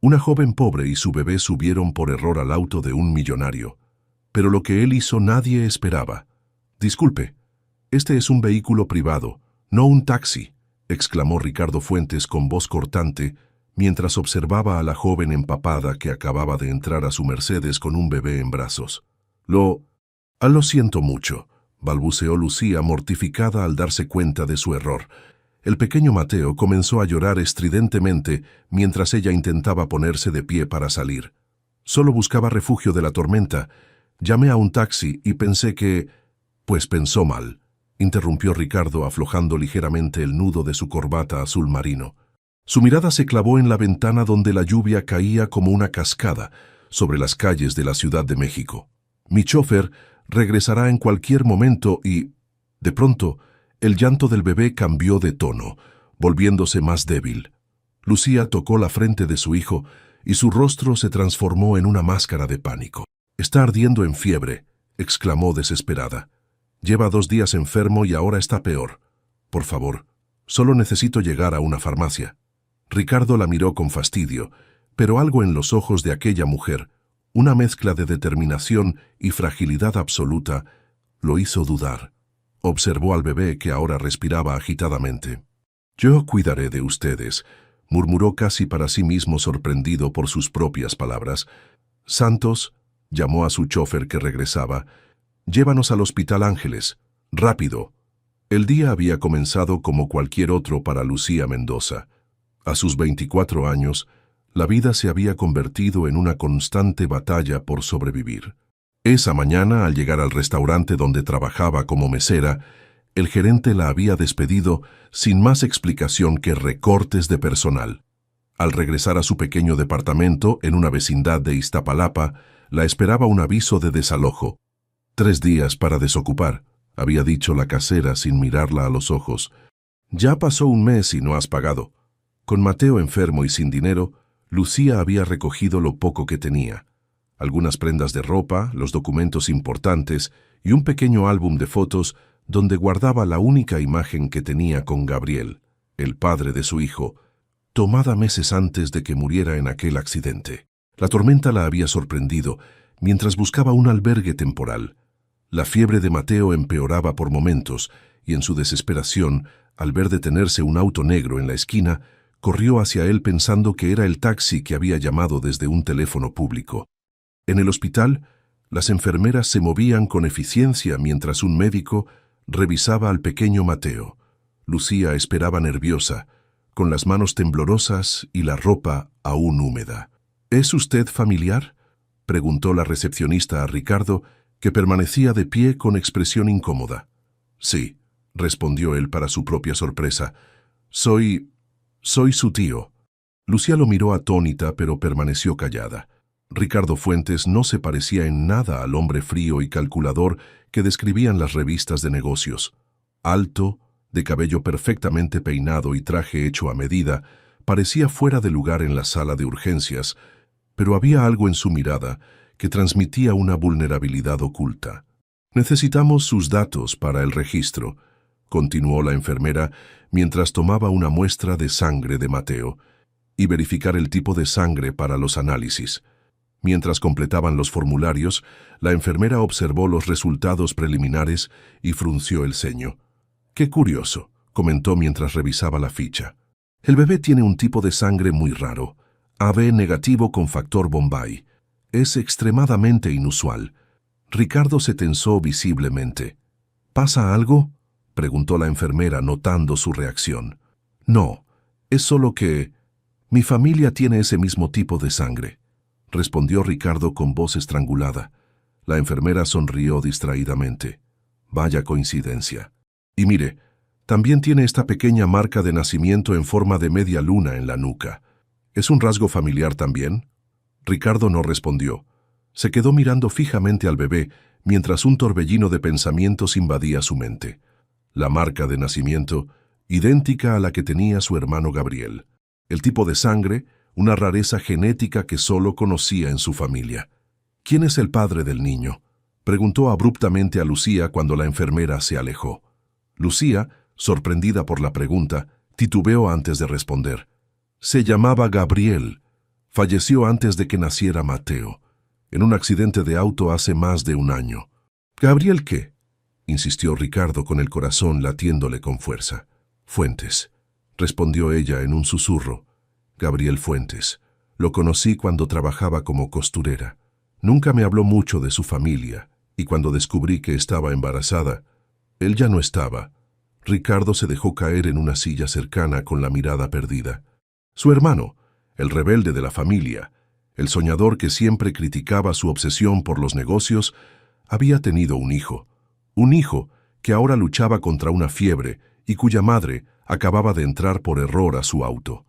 Una joven pobre y su bebé subieron por error al auto de un millonario. Pero lo que él hizo nadie esperaba. «Disculpe, este es un vehículo privado, no un taxi», exclamó Ricardo Fuentes con voz cortante, mientras observaba a la joven empapada que acababa de entrar a su Mercedes con un bebé en brazos. Lo siento mucho», balbuceó Lucía mortificada al darse cuenta de su error. El pequeño Mateo comenzó a llorar estridentemente mientras ella intentaba ponerse de pie para salir. «Solo buscaba refugio de la tormenta. Llamé a un taxi y pensé que...» «Pues pensó mal», interrumpió Ricardo aflojando ligeramente el nudo de su corbata azul marino. Su mirada se clavó en la ventana donde la lluvia caía como una cascada sobre las calles de la Ciudad de México. «Mi chofer regresará en cualquier momento y...» De pronto, el llanto del bebé cambió de tono, volviéndose más débil. Lucía tocó la frente de su hijo y su rostro se transformó en una máscara de pánico. «Está ardiendo en fiebre», exclamó desesperada. «Lleva 2 días enfermo y ahora está peor. Por favor, solo necesito llegar a una farmacia». Ricardo la miró con fastidio, pero algo en los ojos de aquella mujer, una mezcla de determinación y fragilidad absoluta, lo hizo dudar. Observó al bebé que ahora respiraba agitadamente. «Yo cuidaré de ustedes», murmuró casi para sí mismo sorprendido por sus propias palabras. «Santos», llamó a su chofer que regresaba, «llévanos al Hospital Ángeles. Rápido». El día había comenzado como cualquier otro para Lucía Mendoza. A sus 24 años, la vida se había convertido en una constante batalla por sobrevivir. Esa mañana, al llegar al restaurante donde trabajaba como mesera, el gerente la había despedido sin más explicación que recortes de personal. Al regresar a su pequeño departamento en una vecindad de Iztapalapa, la esperaba un aviso de desalojo. 3 días para desocupar, había dicho la casera sin mirarla a los ojos. «Ya pasó 1 mes y no has pagado». Con Mateo enfermo y sin dinero, Lucía había recogido lo poco que tenía. Algunas prendas de ropa, los documentos importantes y un pequeño álbum de fotos donde guardaba la única imagen que tenía con Gabriel, el padre de su hijo, tomada meses antes de que muriera en aquel accidente. La tormenta la había sorprendido mientras buscaba un albergue temporal. La fiebre de Mateo empeoraba por momentos y en su desesperación, al ver detenerse un auto negro en la esquina, corrió hacia él pensando que era el taxi que había llamado desde un teléfono público. En el hospital, las enfermeras se movían con eficiencia mientras un médico revisaba al pequeño Mateo. Lucía esperaba nerviosa, con las manos temblorosas y la ropa aún húmeda. «¿Es usted familiar?», preguntó la recepcionista a Ricardo, que permanecía de pie con expresión incómoda. «Sí», respondió él para su propia sorpresa. Soy su tío». Lucía lo miró atónita, pero permaneció callada. Ricardo Fuentes no se parecía en nada al hombre frío y calculador que describían las revistas de negocios. Alto, de cabello perfectamente peinado y traje hecho a medida, parecía fuera de lugar en la sala de urgencias, pero había algo en su mirada que transmitía una vulnerabilidad oculta. «Necesitamos sus datos para el registro», continuó la enfermera mientras tomaba una muestra de sangre de Mateo, «y verificar el tipo de sangre para los análisis». Mientras completaban los formularios, la enfermera observó los resultados preliminares y frunció el ceño. «Qué curioso», comentó mientras revisaba la ficha. «El bebé tiene un tipo de sangre muy raro, AB negativo con factor Bombay. Es extremadamente inusual». Ricardo se tensó visiblemente. «¿Pasa algo?», preguntó la enfermera notando su reacción. «No, es solo que... mi familia tiene ese mismo tipo de sangre», respondió Ricardo con voz estrangulada. La enfermera sonrió distraídamente. «Vaya coincidencia. Y mire, también tiene esta pequeña marca de nacimiento en forma de media luna en la nuca. ¿Es un rasgo familiar también?». Ricardo no respondió. Se quedó mirando fijamente al bebé mientras un torbellino de pensamientos invadía su mente. La marca de nacimiento, idéntica a la que tenía su hermano Gabriel. El tipo de sangre, una rareza genética que solo conocía en su familia. «¿Quién es el padre del niño?», preguntó abruptamente a Lucía cuando la enfermera se alejó. Lucía, sorprendida por la pregunta, titubeó antes de responder. «Se llamaba Gabriel», Falleció antes de que naciera Mateo, en un accidente de auto hace más de un año. ¿Gabriel qué?, insistió Ricardo con el corazón latiéndole con fuerza. Fuentes, respondió ella en un susurro. Gabriel Fuentes. Lo conocí cuando trabajaba como costurera. Nunca me habló mucho de su familia, y cuando descubrí que estaba embarazada, él ya no estaba. Ricardo se dejó caer en una silla cercana con la mirada perdida. Su hermano, el rebelde de la familia, el soñador que siempre criticaba su obsesión por los negocios, había tenido un hijo que ahora luchaba contra una fiebre y cuya madre acababa de entrar por error a su auto.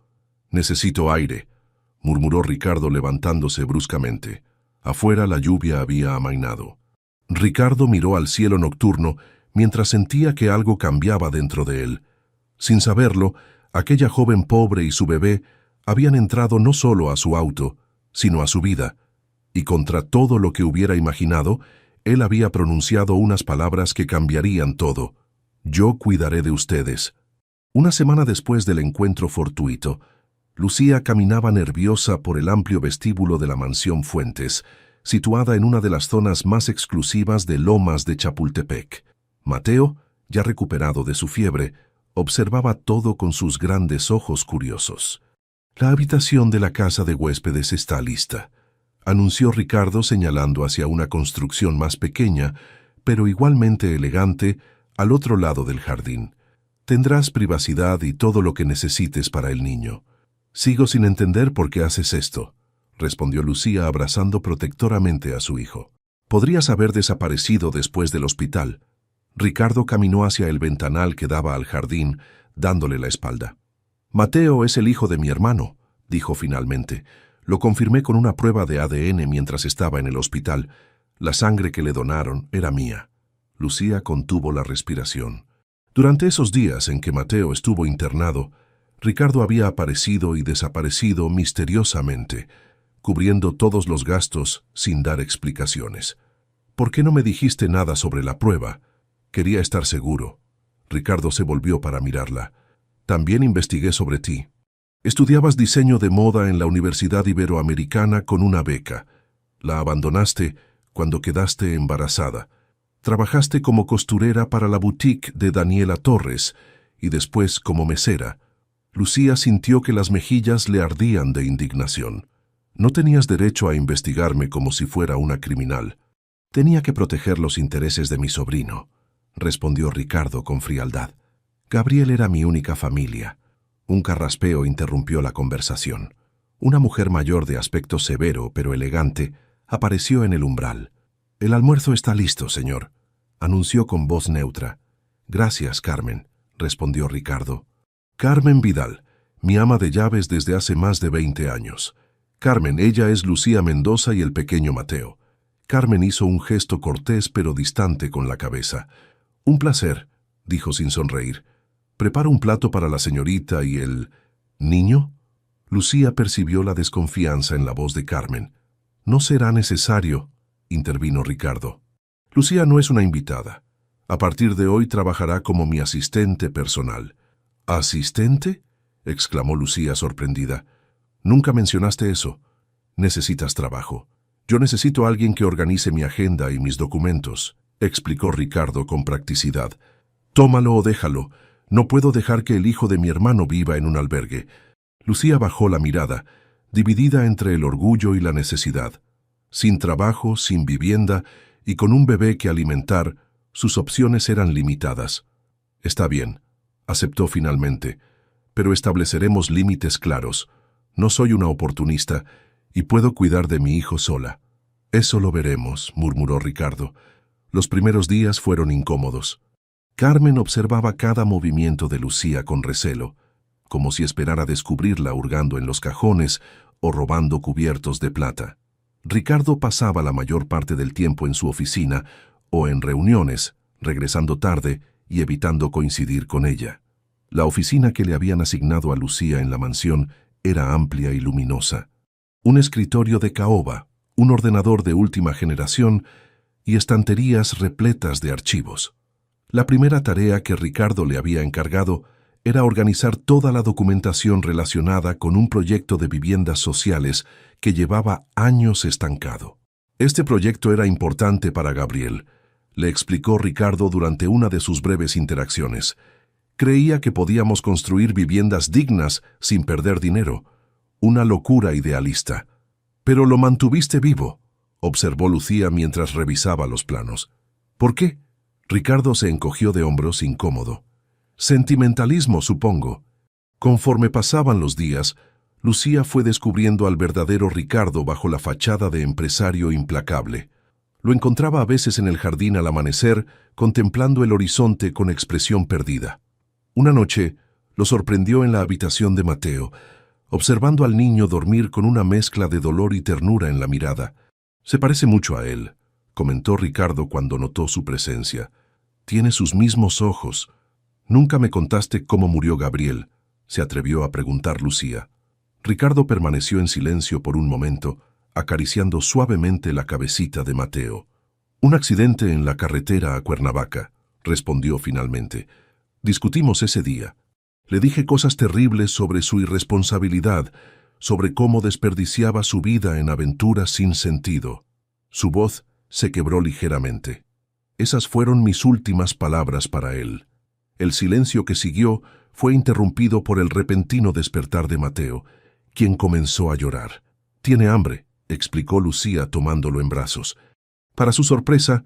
«Necesito aire», murmuró Ricardo levantándose bruscamente. Afuera la lluvia había amainado. Ricardo miró al cielo nocturno mientras sentía que algo cambiaba dentro de él. Sin saberlo, aquella joven pobre y su bebé habían entrado no solo a su auto, sino a su vida, y contra todo lo que hubiera imaginado, él había pronunciado unas palabras que cambiarían todo. «Yo cuidaré de ustedes». Una semana después del encuentro fortuito, Lucía caminaba nerviosa por el amplio vestíbulo de la mansión Fuentes, situada en una de las zonas más exclusivas de Lomas de Chapultepec. Mateo, ya recuperado de su fiebre, observaba todo con sus grandes ojos curiosos. «La habitación de la casa de huéspedes está lista», anunció Ricardo señalando hacia una construcción más pequeña, pero igualmente elegante, al otro lado del jardín. «Tendrás privacidad y todo lo que necesites para el niño». «Sigo sin entender por qué haces esto», respondió Lucía abrazando protectoramente a su hijo. «Podrías haber desaparecido después del hospital». Ricardo caminó hacia el ventanal que daba al jardín, dándole la espalda. «Mateo es el hijo de mi hermano», dijo finalmente. «Lo confirmé con una prueba de ADN mientras estaba en el hospital. La sangre que le donaron era mía». Lucía contuvo la respiración. Durante esos días en que Mateo estuvo internado, Ricardo había aparecido y desaparecido misteriosamente, cubriendo todos los gastos sin dar explicaciones. «¿Por qué no me dijiste nada sobre la prueba?» «Quería estar seguro». Ricardo se volvió para mirarla. «También investigué sobre ti. Estudiabas diseño de moda en la Universidad Iberoamericana con una beca. La abandonaste cuando quedaste embarazada. Trabajaste como costurera para la boutique de Daniela Torres y después como mesera». Lucía sintió que las mejillas le ardían de indignación. «No tenías derecho a investigarme como si fuera una criminal. Tenía que proteger los intereses de mi sobrino», respondió Ricardo con frialdad. «Gabriel era mi única familia». Un carraspeo interrumpió la conversación. Una mujer mayor de aspecto severo pero elegante apareció en el umbral. «El almuerzo está listo, señor», anunció con voz neutra. «Gracias, Carmen», respondió Ricardo. «Carmen Vidal, mi ama de llaves desde hace más de 20 años. Carmen, ella es Lucía Mendoza y el pequeño Mateo». Carmen hizo un gesto cortés pero distante con la cabeza. «Un placer», dijo sin sonreír. «Prepara un plato para la señorita y el... ¿niño?» Lucía percibió la desconfianza en la voz de Carmen. «No será necesario», intervino Ricardo. «Lucía no es una invitada. A partir de hoy trabajará como mi asistente personal». «¿Asistente?», exclamó Lucía sorprendida. «Nunca mencionaste eso. Necesitas trabajo. Yo necesito a alguien que organice mi agenda y mis documentos», explicó Ricardo con practicidad. «Tómalo o déjalo. No puedo dejar que el hijo de mi hermano viva en un albergue». Lucía bajó la mirada, dividida entre el orgullo y la necesidad. Sin trabajo, sin vivienda y con un bebé que alimentar, sus opciones eran limitadas. «Está bien», aceptó finalmente, «pero estableceremos límites claros. No soy una oportunista y puedo cuidar de mi hijo sola». «Eso lo veremos», murmuró Ricardo. Los primeros días fueron incómodos. Carmen observaba cada movimiento de Lucía con recelo, como si esperara descubrirla hurgando en los cajones o robando cubiertos de plata. Ricardo pasaba la mayor parte del tiempo en su oficina o en reuniones, regresando tarde y evitando coincidir con ella. La oficina que le habían asignado a Lucía en la mansión era amplia y luminosa. Un escritorio de caoba, un ordenador de última generación y estanterías repletas de archivos. La primera tarea que Ricardo le había encargado era organizar toda la documentación relacionada con un proyecto de viviendas sociales que llevaba años estancado. Este proyecto era importante para Gabriel, le explicó Ricardo durante una de sus breves interacciones. Creía que podíamos construir viviendas dignas sin perder dinero. Una locura idealista. Pero lo mantuviste vivo, observó Lucía mientras revisaba los planos. ¿Por qué? Ricardo se encogió de hombros incómodo. Sentimentalismo, supongo. Conforme pasaban los días, Lucía fue descubriendo al verdadero Ricardo bajo la fachada de empresario implacable. Lo encontraba a veces en el jardín al amanecer, contemplando el horizonte con expresión perdida. Una noche, lo sorprendió en la habitación de Mateo, observando al niño dormir con una mezcla de dolor y ternura en la mirada. «Se parece mucho a él», comentó Ricardo cuando notó su presencia. «Tiene sus mismos ojos». «Nunca me contaste cómo murió Gabriel», se atrevió a preguntar Lucía. Ricardo permaneció en silencio por un momento, acariciando suavemente la cabecita de Mateo. «Un accidente en la carretera a Cuernavaca», respondió finalmente. «Discutimos ese día. Le dije cosas terribles sobre su irresponsabilidad, sobre cómo desperdiciaba su vida en aventuras sin sentido». Su voz se quebró ligeramente. Esas fueron mis últimas palabras para él. El silencio que siguió fue interrumpido por el repentino despertar de Mateo, quien comenzó a llorar. «Tiene hambre», explicó Lucía tomándolo en brazos. Para su sorpresa,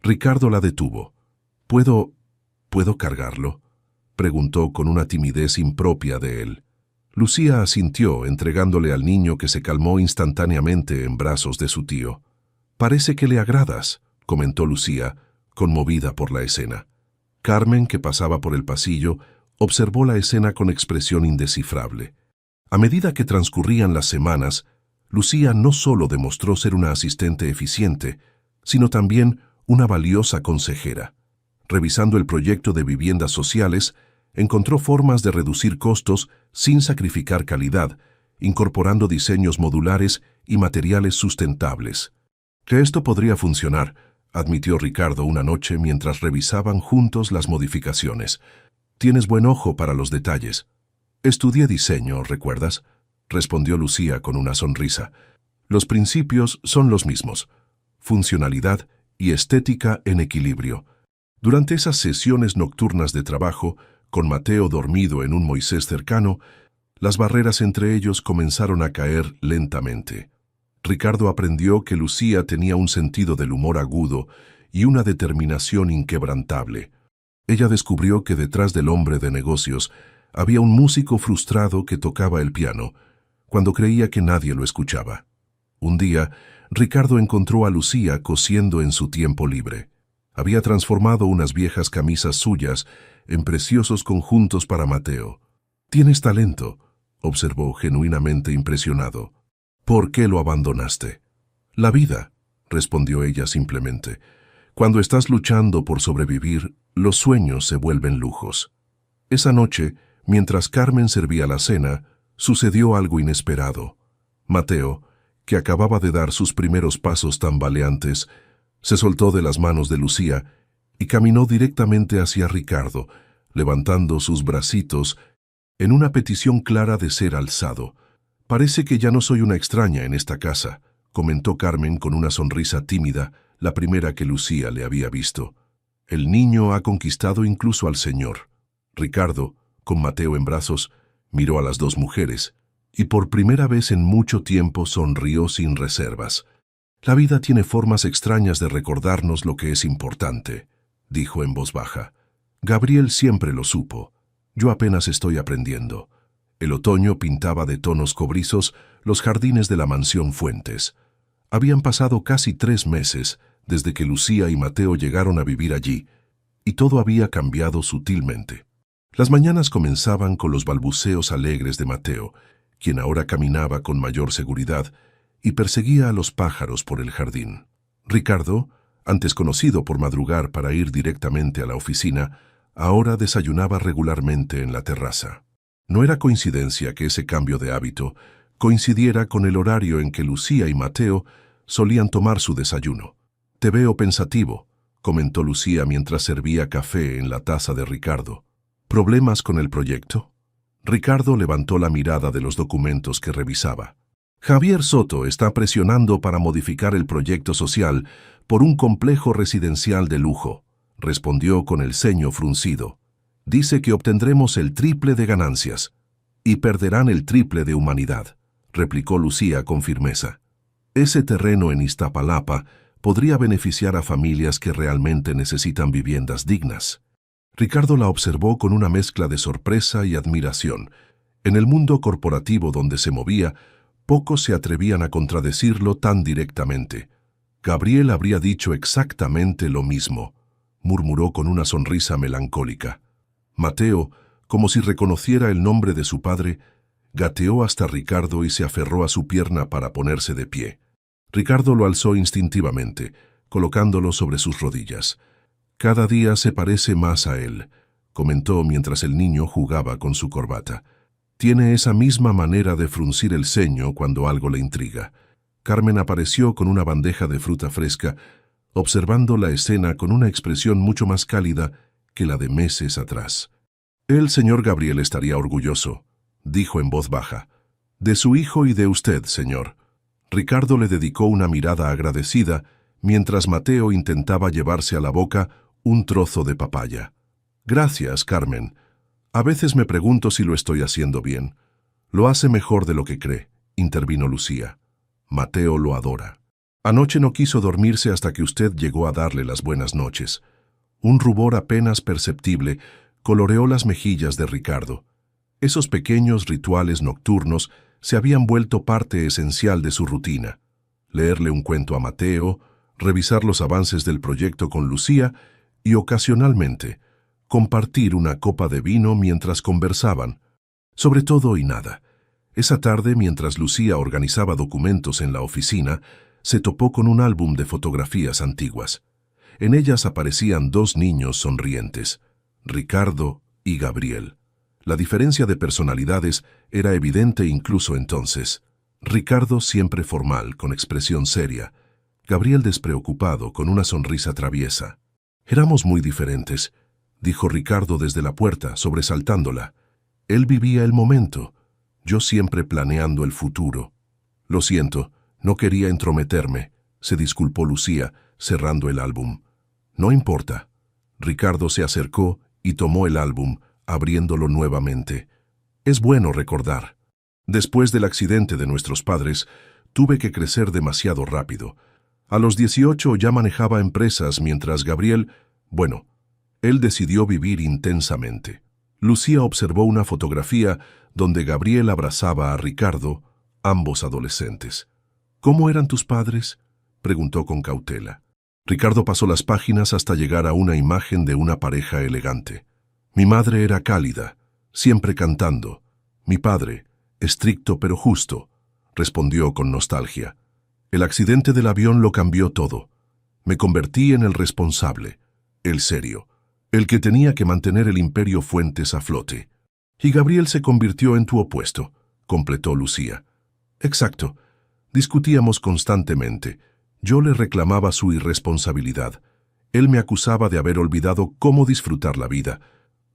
Ricardo la detuvo. ¿Puedo cargarlo?», preguntó con una timidez impropia de él. Lucía asintió, entregándole al niño que se calmó instantáneamente en brazos de su tío. «Parece que le agradas», comentó Lucía, conmovida por la escena. Carmen, que pasaba por el pasillo, observó la escena con expresión indescifrable. A medida que transcurrían las semanas, Lucía no solo demostró ser una asistente eficiente, sino también una valiosa consejera. Revisando el proyecto de viviendas sociales, encontró formas de reducir costos sin sacrificar calidad, incorporando diseños modulares y materiales sustentables. «Que esto podría funcionar», admitió Ricardo una noche mientras revisaban juntos las modificaciones. «Tienes buen ojo para los detalles». «Estudié diseño, ¿recuerdas?», respondió Lucía con una sonrisa. «Los principios son los mismos: funcionalidad y estética en equilibrio». Durante esas sesiones nocturnas de trabajo, con Mateo dormido en un Moisés cercano, las barreras entre ellos comenzaron a caer lentamente. Ricardo aprendió que Lucía tenía un sentido del humor agudo y una determinación inquebrantable. Ella descubrió que detrás del hombre de negocios había un músico frustrado que tocaba el piano, cuando creía que nadie lo escuchaba. Un día, Ricardo encontró a Lucía cosiendo en su tiempo libre. Había transformado unas viejas camisas suyas en preciosos conjuntos para Mateo. «Tienes talento», observó genuinamente impresionado. «¿Por qué lo abandonaste?» «La vida», respondió ella simplemente. «Cuando estás luchando por sobrevivir, los sueños se vuelven lujos». Esa noche, mientras Carmen servía la cena, sucedió algo inesperado. Mateo, que acababa de dar sus primeros pasos tambaleantes, se soltó de las manos de Lucía y caminó directamente hacia Ricardo, levantando sus bracitos en una petición clara de ser alzado. «Parece que ya no soy una extraña en esta casa», comentó Carmen con una sonrisa tímida, la primera que Lucía le había visto. «El niño ha conquistado incluso al señor». Ricardo, con Mateo en brazos, miró a las dos mujeres y por primera vez en mucho tiempo sonrió sin reservas. «La vida tiene formas extrañas de recordarnos lo que es importante», dijo en voz baja. «Gabriel siempre lo supo. Yo apenas estoy aprendiendo». El otoño pintaba de tonos cobrizos los jardines de la mansión Fuentes. Habían pasado casi 3 meses desde que Lucía y Mateo llegaron a vivir allí, y todo había cambiado sutilmente. Las mañanas comenzaban con los balbuceos alegres de Mateo, quien ahora caminaba con mayor seguridad y perseguía a los pájaros por el jardín. Ricardo, antes conocido por madrugar para ir directamente a la oficina, ahora desayunaba regularmente en la terraza. No era coincidencia que ese cambio de hábito coincidiera con el horario en que Lucía y Mateo solían tomar su desayuno. «Te veo pensativo», comentó Lucía mientras servía café en la taza de Ricardo. ¿Problemas con el proyecto? Ricardo levantó la mirada de los documentos que revisaba. Javier Soto está presionando para modificar el proyecto social por un complejo residencial de lujo, respondió con el ceño fruncido. Dice que obtendremos el triple de ganancias y perderán el triple de humanidad, replicó Lucía con firmeza. Ese terreno en Iztapalapa podría beneficiar a familias que realmente necesitan viviendas dignas. Ricardo la observó con una mezcla de sorpresa y admiración. En el mundo corporativo donde se movía, pocos se atrevían a contradecirlo tan directamente. Gabriel habría dicho exactamente lo mismo, murmuró con una sonrisa melancólica. Mateo, como si reconociera el nombre de su padre, gateó hasta Ricardo y se aferró a su pierna para ponerse de pie. Ricardo lo alzó instintivamente, colocándolo sobre sus rodillas. Cada día se parece más a él, comentó mientras el niño jugaba con su corbata. Tiene esa misma manera de fruncir el ceño cuando algo le intriga. Carmen apareció con una bandeja de fruta fresca, observando la escena con una expresión mucho más cálida que la de meses atrás. El señor Gabriel estaría orgulloso, dijo en voz baja. De su hijo y de usted, señor. Ricardo le dedicó una mirada agradecida mientras Mateo intentaba llevarse a la boca un trozo de papaya. Gracias, Carmen. A veces me pregunto si lo estoy haciendo bien. Lo hace mejor de lo que cree, intervino Lucía. Mateo lo adora. Anoche no quiso dormirse hasta que usted llegó a darle las buenas noches. Un rubor apenas perceptible coloreó las mejillas de Ricardo. Esos pequeños rituales nocturnos se habían vuelto parte esencial de su rutina. Leerle un cuento a Mateo, revisar los avances del proyecto con Lucía y, ocasionalmente, compartir una copa de vino mientras conversaban. Sobre todo y nada. Esa tarde, mientras Lucía organizaba documentos en la oficina, se topó con un álbum de fotografías antiguas. En ellas aparecían dos niños sonrientes, Ricardo y Gabriel. La diferencia de personalidades era evidente incluso entonces. Ricardo siempre formal, con expresión seria. Gabriel despreocupado, con una sonrisa traviesa. Éramos muy diferentes, dijo Ricardo desde la puerta, sobresaltándola. Él vivía el momento, yo siempre planeando el futuro. Lo siento, no quería entrometerme, se disculpó Lucía, cerrando el álbum. No importa. Ricardo se acercó y tomó el álbum, abriéndolo nuevamente. Es bueno recordar. Después del accidente de nuestros padres, tuve que crecer demasiado rápido. A los 18 ya manejaba empresas mientras Gabriel, él decidió vivir intensamente. Lucía observó una fotografía donde Gabriel abrazaba a Ricardo, ambos adolescentes. ¿Cómo eran tus padres?, preguntó con cautela. Ricardo pasó las páginas hasta llegar a una imagen de una pareja elegante. Mi madre era cálida, siempre cantando. Mi padre, estricto pero justo, respondió con nostalgia. El accidente del avión lo cambió todo. Me convertí en el responsable, el serio, el que tenía que mantener el imperio Fuentes a flote. Y Gabriel se convirtió en tu opuesto, completó Lucía. Exacto. Discutíamos constantemente. Yo le reclamaba su irresponsabilidad. Él me acusaba de haber olvidado cómo disfrutar la vida.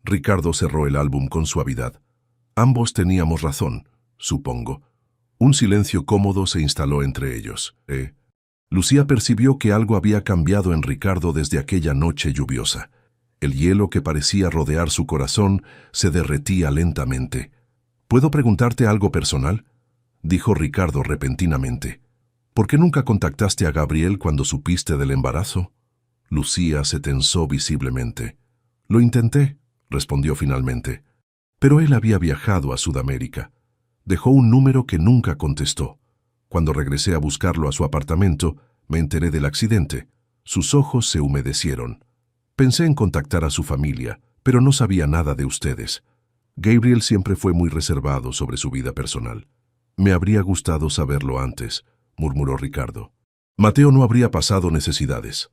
Ricardo cerró el álbum con suavidad. Ambos teníamos razón, supongo. Un silencio cómodo se instaló entre ellos. Lucía percibió que algo había cambiado en Ricardo desde aquella noche lluviosa. El hielo que parecía rodear su corazón se derretía lentamente. ¿Puedo preguntarte algo personal?, dijo Ricardo repentinamente. ¿Por qué nunca contactaste a Gabriel cuando supiste del embarazo? Lucía se tensó visiblemente. Lo intenté, respondió finalmente. Pero él había viajado a Sudamérica. Dejó un número que nunca contestó. Cuando regresé a buscarlo a su apartamento, me enteré del accidente. Sus ojos se humedecieron. Pensé en contactar a su familia, pero no sabía nada de ustedes. Gabriel siempre fue muy reservado sobre su vida personal. Me habría gustado saberlo antes, murmuró Ricardo. Mateo no habría pasado necesidades.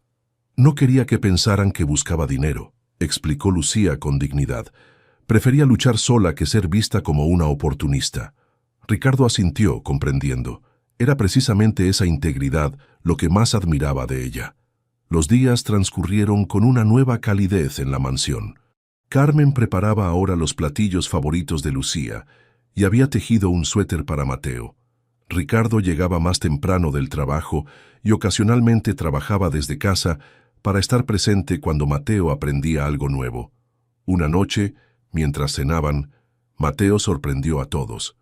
No quería que pensaran que buscaba dinero, explicó Lucía con dignidad. Prefería luchar sola que ser vista como una oportunista. Ricardo asintió, comprendiendo. Era precisamente esa integridad lo que más admiraba de ella. Los días transcurrieron con una nueva calidez en la mansión. Carmen preparaba ahora los platillos favoritos de Lucía y había tejido un suéter para Mateo. Ricardo llegaba más temprano del trabajo y ocasionalmente trabajaba desde casa para estar presente cuando Mateo aprendía algo nuevo. Una noche, mientras cenaban, Mateo sorprendió a todos.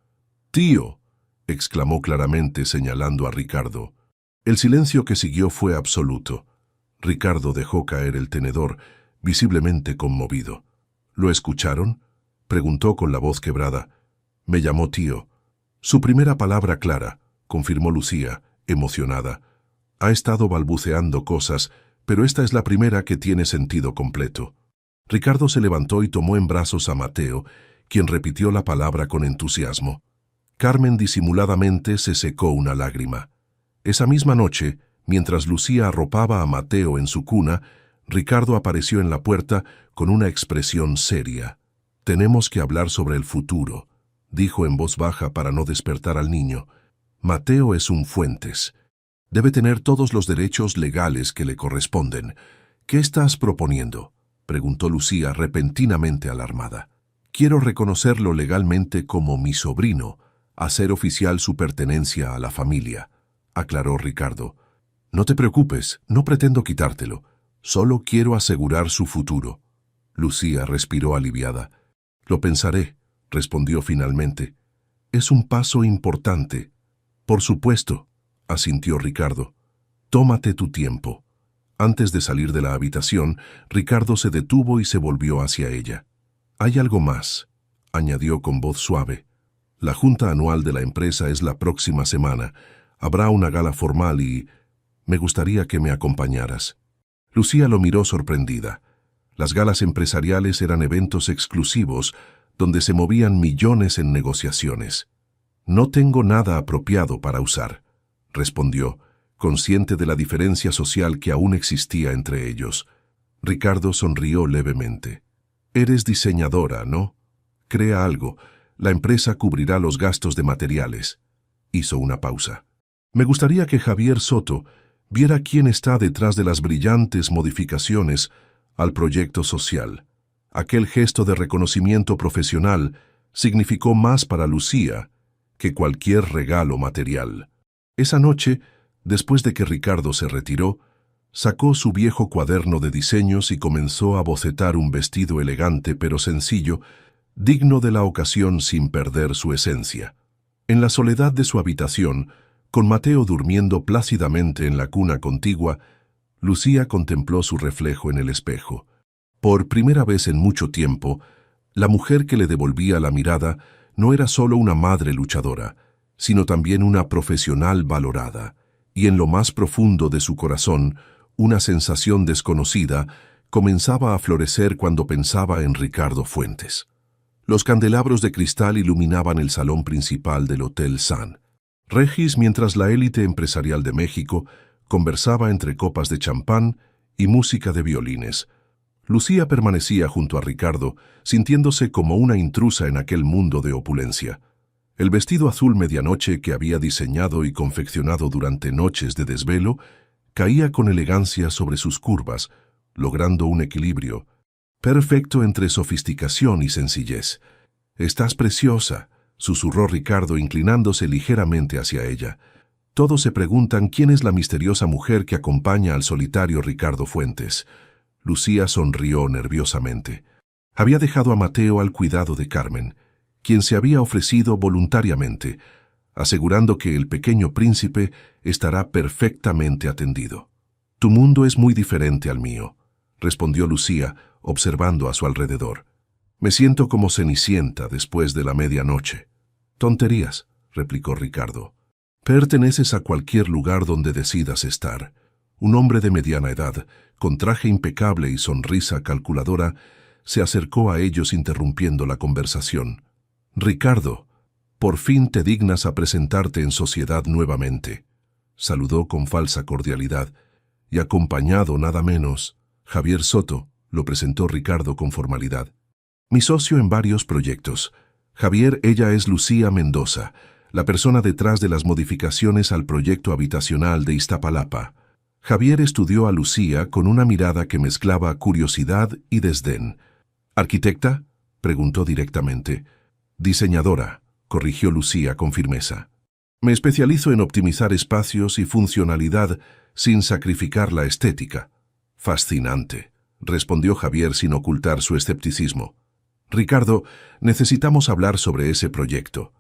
«¡Tío!», exclamó claramente señalando a Ricardo. El silencio que siguió fue absoluto. Ricardo dejó caer el tenedor, visiblemente conmovido. «¿Lo escucharon?», preguntó con la voz quebrada. «Me llamó tío». «Su primera palabra clara», confirmó Lucía, emocionada. «Ha estado balbuceando cosas, pero esta es la primera que tiene sentido completo». Ricardo se levantó y tomó en brazos a Mateo, quien repitió la palabra con entusiasmo. Carmen disimuladamente se secó una lágrima. Esa misma noche, mientras Lucía arropaba a Mateo en su cuna, Ricardo apareció en la puerta con una expresión seria. «Tenemos que hablar sobre el futuro», dijo en voz baja para no despertar al niño. «Mateo es un Fuentes. Debe tener todos los derechos legales que le corresponden. ¿Qué estás proponiendo?», preguntó Lucía repentinamente alarmada. «Quiero reconocerlo legalmente como mi sobrino, hacer oficial su pertenencia a la familia», aclaró Ricardo. «No te preocupes, no pretendo quitártelo. Solo quiero asegurar su futuro». Lucía respiró aliviada. «Lo pensaré», respondió finalmente. «Es un paso importante». «Por supuesto», asintió Ricardo. «Tómate tu tiempo». Antes de salir de la habitación, Ricardo se detuvo y se volvió hacia ella. «Hay algo más», añadió con voz suave. «La junta anual de la empresa es la próxima semana. Habrá una gala formal y me gustaría que me acompañaras». Lucía lo miró sorprendida. Las galas empresariales eran eventos exclusivos donde se movían millones en negociaciones. «No tengo nada apropiado para usar», respondió, consciente de la diferencia social que aún existía entre ellos. Ricardo sonrió levemente. «Eres diseñadora, ¿no? Crea algo. La empresa cubrirá los gastos de materiales». Hizo una pausa. «Me gustaría que Javier Soto viera quién está detrás de las brillantes modificaciones al proyecto social». Aquel gesto de reconocimiento profesional significó más para Lucía que cualquier regalo material. Esa noche, después de que Ricardo se retiró, sacó su viejo cuaderno de diseños y comenzó a bocetar un vestido elegante pero sencillo, digno de la ocasión sin perder su esencia. En la soledad de su habitación, con Mateo durmiendo plácidamente en la cuna contigua, Lucía contempló su reflejo en el espejo. Por primera vez en mucho tiempo, la mujer que le devolvía la mirada no era solo una madre luchadora, sino también una profesional valorada, y en lo más profundo de su corazón, una sensación desconocida comenzaba a florecer cuando pensaba en Ricardo Fuentes. Los candelabros de cristal iluminaban el salón principal del Hotel Sun. Regis, mientras la élite empresarial de México conversaba entre copas de champán y música de violines. Lucía permanecía junto a Ricardo, sintiéndose como una intrusa en aquel mundo de opulencia. El vestido azul medianoche que había diseñado y confeccionado durante noches de desvelo caía con elegancia sobre sus curvas, logrando un equilibrio perfecto entre sofisticación y sencillez. «Estás preciosa», susurró Ricardo inclinándose ligeramente hacia ella. Todos se preguntan quién es la misteriosa mujer que acompaña al solitario Ricardo Fuentes. Lucía sonrió nerviosamente. Había dejado a Mateo al cuidado de Carmen, quien se había ofrecido voluntariamente, asegurando que el pequeño príncipe estará perfectamente atendido. «Tu mundo es muy diferente al mío», respondió Lucía, observando a su alrededor. «Me siento como Cenicienta después de la medianoche». «Tonterías», replicó Ricardo. «Perteneces a cualquier lugar donde decidas estar». Un hombre de mediana edad, con traje impecable y sonrisa calculadora, se acercó a ellos interrumpiendo la conversación. «Ricardo, por fin te dignas a presentarte en sociedad nuevamente», saludó con falsa cordialidad, y acompañado nada menos, Javier Soto, lo presentó Ricardo con formalidad. «Mi socio en varios proyectos. Javier, ella es Lucía Mendoza, la persona detrás de las modificaciones al proyecto habitacional de Iztapalapa». Javier estudió a Lucía con una mirada que mezclaba curiosidad y desdén. ¿Arquitecta?, preguntó directamente. Diseñadora, corrigió Lucía con firmeza. Me especializo en optimizar espacios y funcionalidad sin sacrificar la estética. Fascinante, respondió Javier sin ocultar su escepticismo. Ricardo, necesitamos hablar sobre ese proyecto.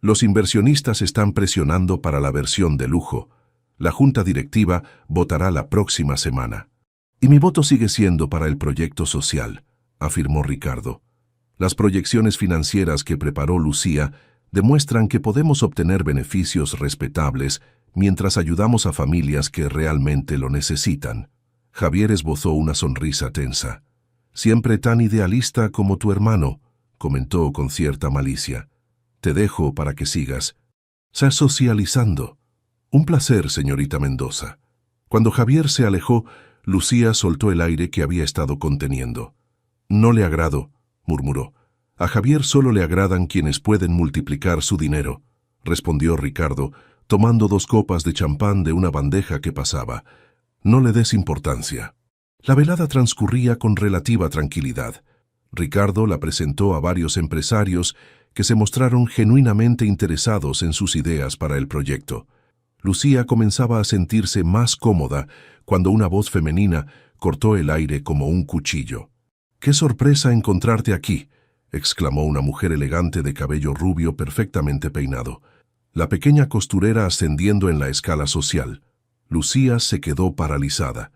Los inversionistas están presionando para la versión de lujo. La junta directiva votará la próxima semana. Y mi voto sigue siendo para el proyecto social, afirmó Ricardo. Las proyecciones financieras que preparó Lucía demuestran que podemos obtener beneficios respetables mientras ayudamos a familias que realmente lo necesitan. Javier esbozó una sonrisa tensa. Siempre tan idealista como tu hermano, comentó con cierta malicia. Te dejo para que sigas. Socializando. Un placer, señorita Mendoza. Cuando Javier se alejó, Lucía soltó el aire que había estado conteniendo. No le agrado, murmuró. A Javier solo le agradan quienes pueden multiplicar su dinero, respondió Ricardo, tomando 2 copas de champán de una bandeja que pasaba. No le des importancia. La velada transcurría con relativa tranquilidad. Ricardo la presentó a varios empresarios que se mostraron genuinamente interesados en sus ideas para el proyecto. Lucía comenzaba a sentirse más cómoda cuando una voz femenina cortó el aire como un cuchillo. ¡Qué sorpresa encontrarte aquí!, exclamó una mujer elegante de cabello rubio perfectamente peinado. La pequeña costurera ascendiendo en la escala social. Lucía se quedó paralizada.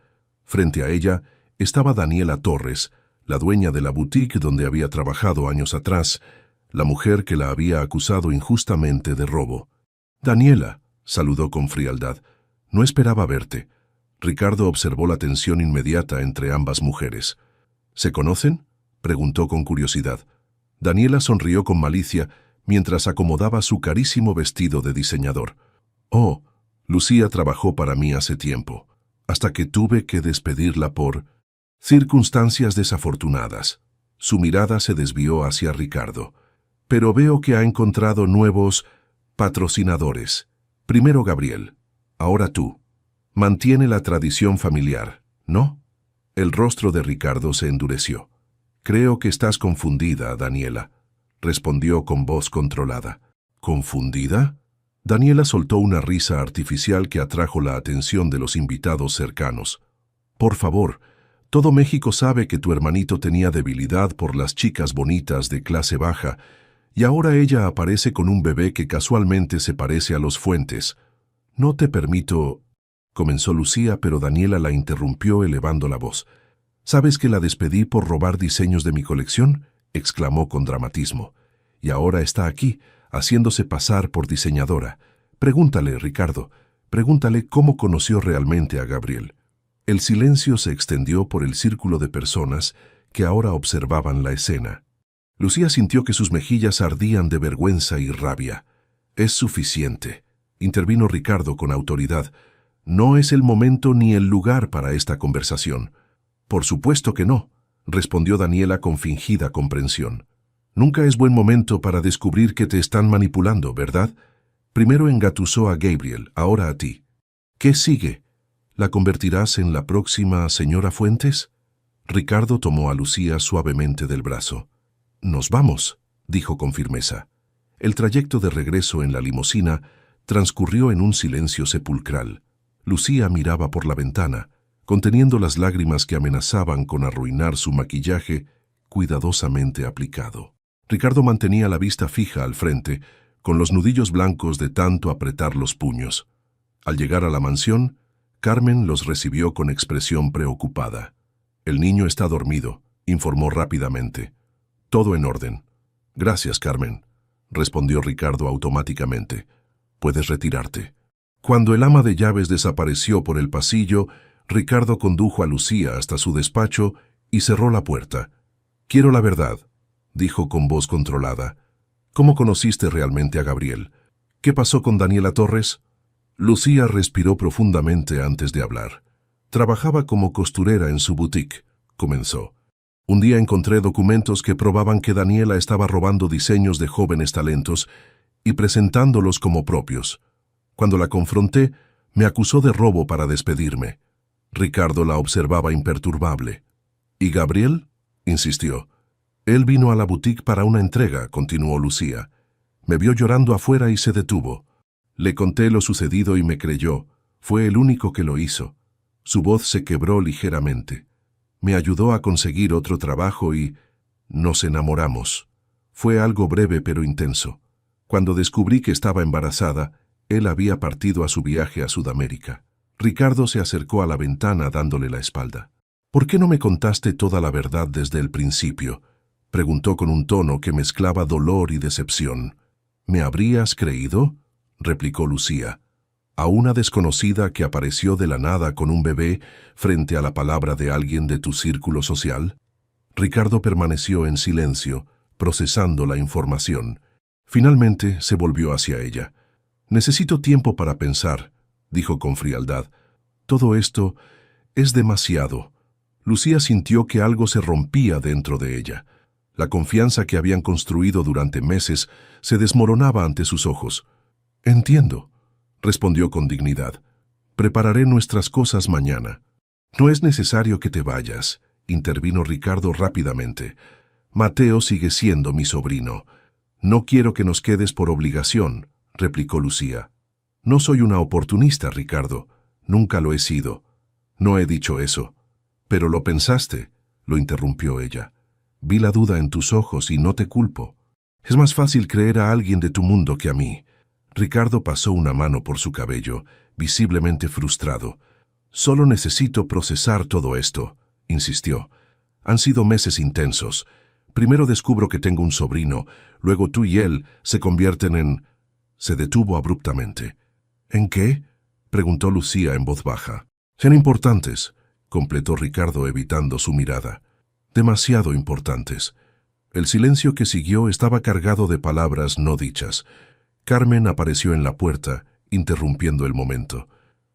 Frente a ella estaba Daniela Torres, la dueña de la boutique donde había trabajado años atrás, la mujer que la había acusado injustamente de robo. Daniela, saludó con frialdad, no esperaba verte. Ricardo observó la tensión inmediata entre ambas mujeres. ¿Se conocen?, preguntó con curiosidad. Daniela sonrió con malicia mientras acomodaba su carísimo vestido de diseñador. Oh, Lucía trabajó para mí hace tiempo, hasta que tuve que despedirla por circunstancias desafortunadas. Su mirada se desvió hacia Ricardo. Pero veo que ha encontrado nuevos patrocinadores. Primero Gabriel, ahora tú. Mantiene la tradición familiar, ¿no? El rostro de Ricardo se endureció. Creo que estás confundida, Daniela, respondió con voz controlada. ¿Confundida? Daniela soltó una risa artificial que atrajo la atención de los invitados cercanos. Por favor, todo México sabe que tu hermanito tenía debilidad por las chicas bonitas de clase baja, y ahora ella aparece con un bebé que casualmente se parece a los Fuentes. No te permito, comenzó Lucía, pero Daniela la interrumpió elevando la voz. ¿Sabes que la despedí por robar diseños de mi colección?, exclamó con dramatismo. Y ahora está aquí, haciéndose pasar por diseñadora. Pregúntale, Ricardo, pregúntale cómo conoció realmente a Gabriel. El silencio se extendió por el círculo de personas que ahora observaban la escena. Lucía sintió que sus mejillas ardían de vergüenza y rabia. Es suficiente, intervino Ricardo con autoridad. No es el momento ni el lugar para esta conversación. Por supuesto que no, respondió Daniela con fingida comprensión. Nunca es buen momento para descubrir que te están manipulando, ¿verdad? Primero engatusó a Gabriel, ahora a ti. ¿Qué sigue? ¿La convertirás en la próxima señora Fuentes? Ricardo tomó a Lucía suavemente del brazo. Nos vamos, dijo con firmeza. El trayecto de regreso en la limusina transcurrió en un silencio sepulcral. Lucía miraba por la ventana, conteniendo las lágrimas que amenazaban con arruinar su maquillaje cuidadosamente aplicado. Ricardo mantenía la vista fija al frente, con los nudillos blancos de tanto apretar los puños. Al llegar a la mansión, Carmen los recibió con expresión preocupada. El niño está dormido, informó rápidamente. Todo en orden. Gracias, Carmen, respondió Ricardo automáticamente. Puedes retirarte. Cuando el ama de llaves desapareció por el pasillo, Ricardo condujo a Lucía hasta su despacho y cerró la puerta. Quiero la verdad, dijo con voz controlada. ¿Cómo conociste realmente a Gabriel? ¿Qué pasó con Daniela Torres? Lucía respiró profundamente antes de hablar. Trabajaba como costurera en su boutique, comenzó. Un día encontré documentos que probaban que Daniela estaba robando diseños de jóvenes talentos y presentándolos como propios. Cuando la confronté, me acusó de robo para despedirme. Ricardo la observaba imperturbable. ¿Y Gabriel?, insistió. Él vino a la boutique para una entrega, continuó Lucía. Me vio llorando afuera y se detuvo. Le conté lo sucedido y me creyó. Fue el único que lo hizo. Su voz se quebró ligeramente. Me ayudó a conseguir otro trabajo y nos enamoramos. Fue algo breve pero intenso. Cuando descubrí que estaba embarazada, él había partido a su viaje a Sudamérica. Ricardo se acercó a la ventana dándole la espalda. «¿Por qué no me contaste toda la verdad desde el principio?», preguntó con un tono que mezclaba dolor y decepción. «¿Me habrías creído?», replicó Lucía. «¿A una desconocida que apareció de la nada con un bebé frente a la palabra de alguien de tu círculo social?». Ricardo permaneció en silencio, procesando la información. Finalmente se volvió hacia ella. «Necesito tiempo para pensar», dijo con frialdad. «Todo esto es demasiado». Lucía sintió que algo se rompía dentro de ella. La confianza que habían construido durante meses se desmoronaba ante sus ojos. «Entiendo», respondió con dignidad. «Prepararé nuestras cosas mañana». «No es necesario que te vayas», intervino Ricardo rápidamente. «Mateo sigue siendo mi sobrino». «No quiero que nos quedes por obligación», replicó Lucía. «No soy una oportunista, Ricardo. Nunca lo he sido». «No he dicho eso». «Pero lo pensaste», lo interrumpió ella. «Vi la duda en tus ojos y no te culpo. Es más fácil creer a alguien de tu mundo que a mí». Ricardo pasó una mano por su cabello, visiblemente frustrado. «Solo necesito procesar todo esto», insistió. «Han sido meses intensos. Primero descubro que tengo un sobrino, luego tú y él se convierten en...». Se detuvo abruptamente. «¿En qué?», preguntó Lucía en voz baja. «En importantes», completó Ricardo evitando su mirada. «Demasiado importantes». El silencio que siguió estaba cargado de palabras no dichas. Carmen apareció en la puerta, interrumpiendo el momento.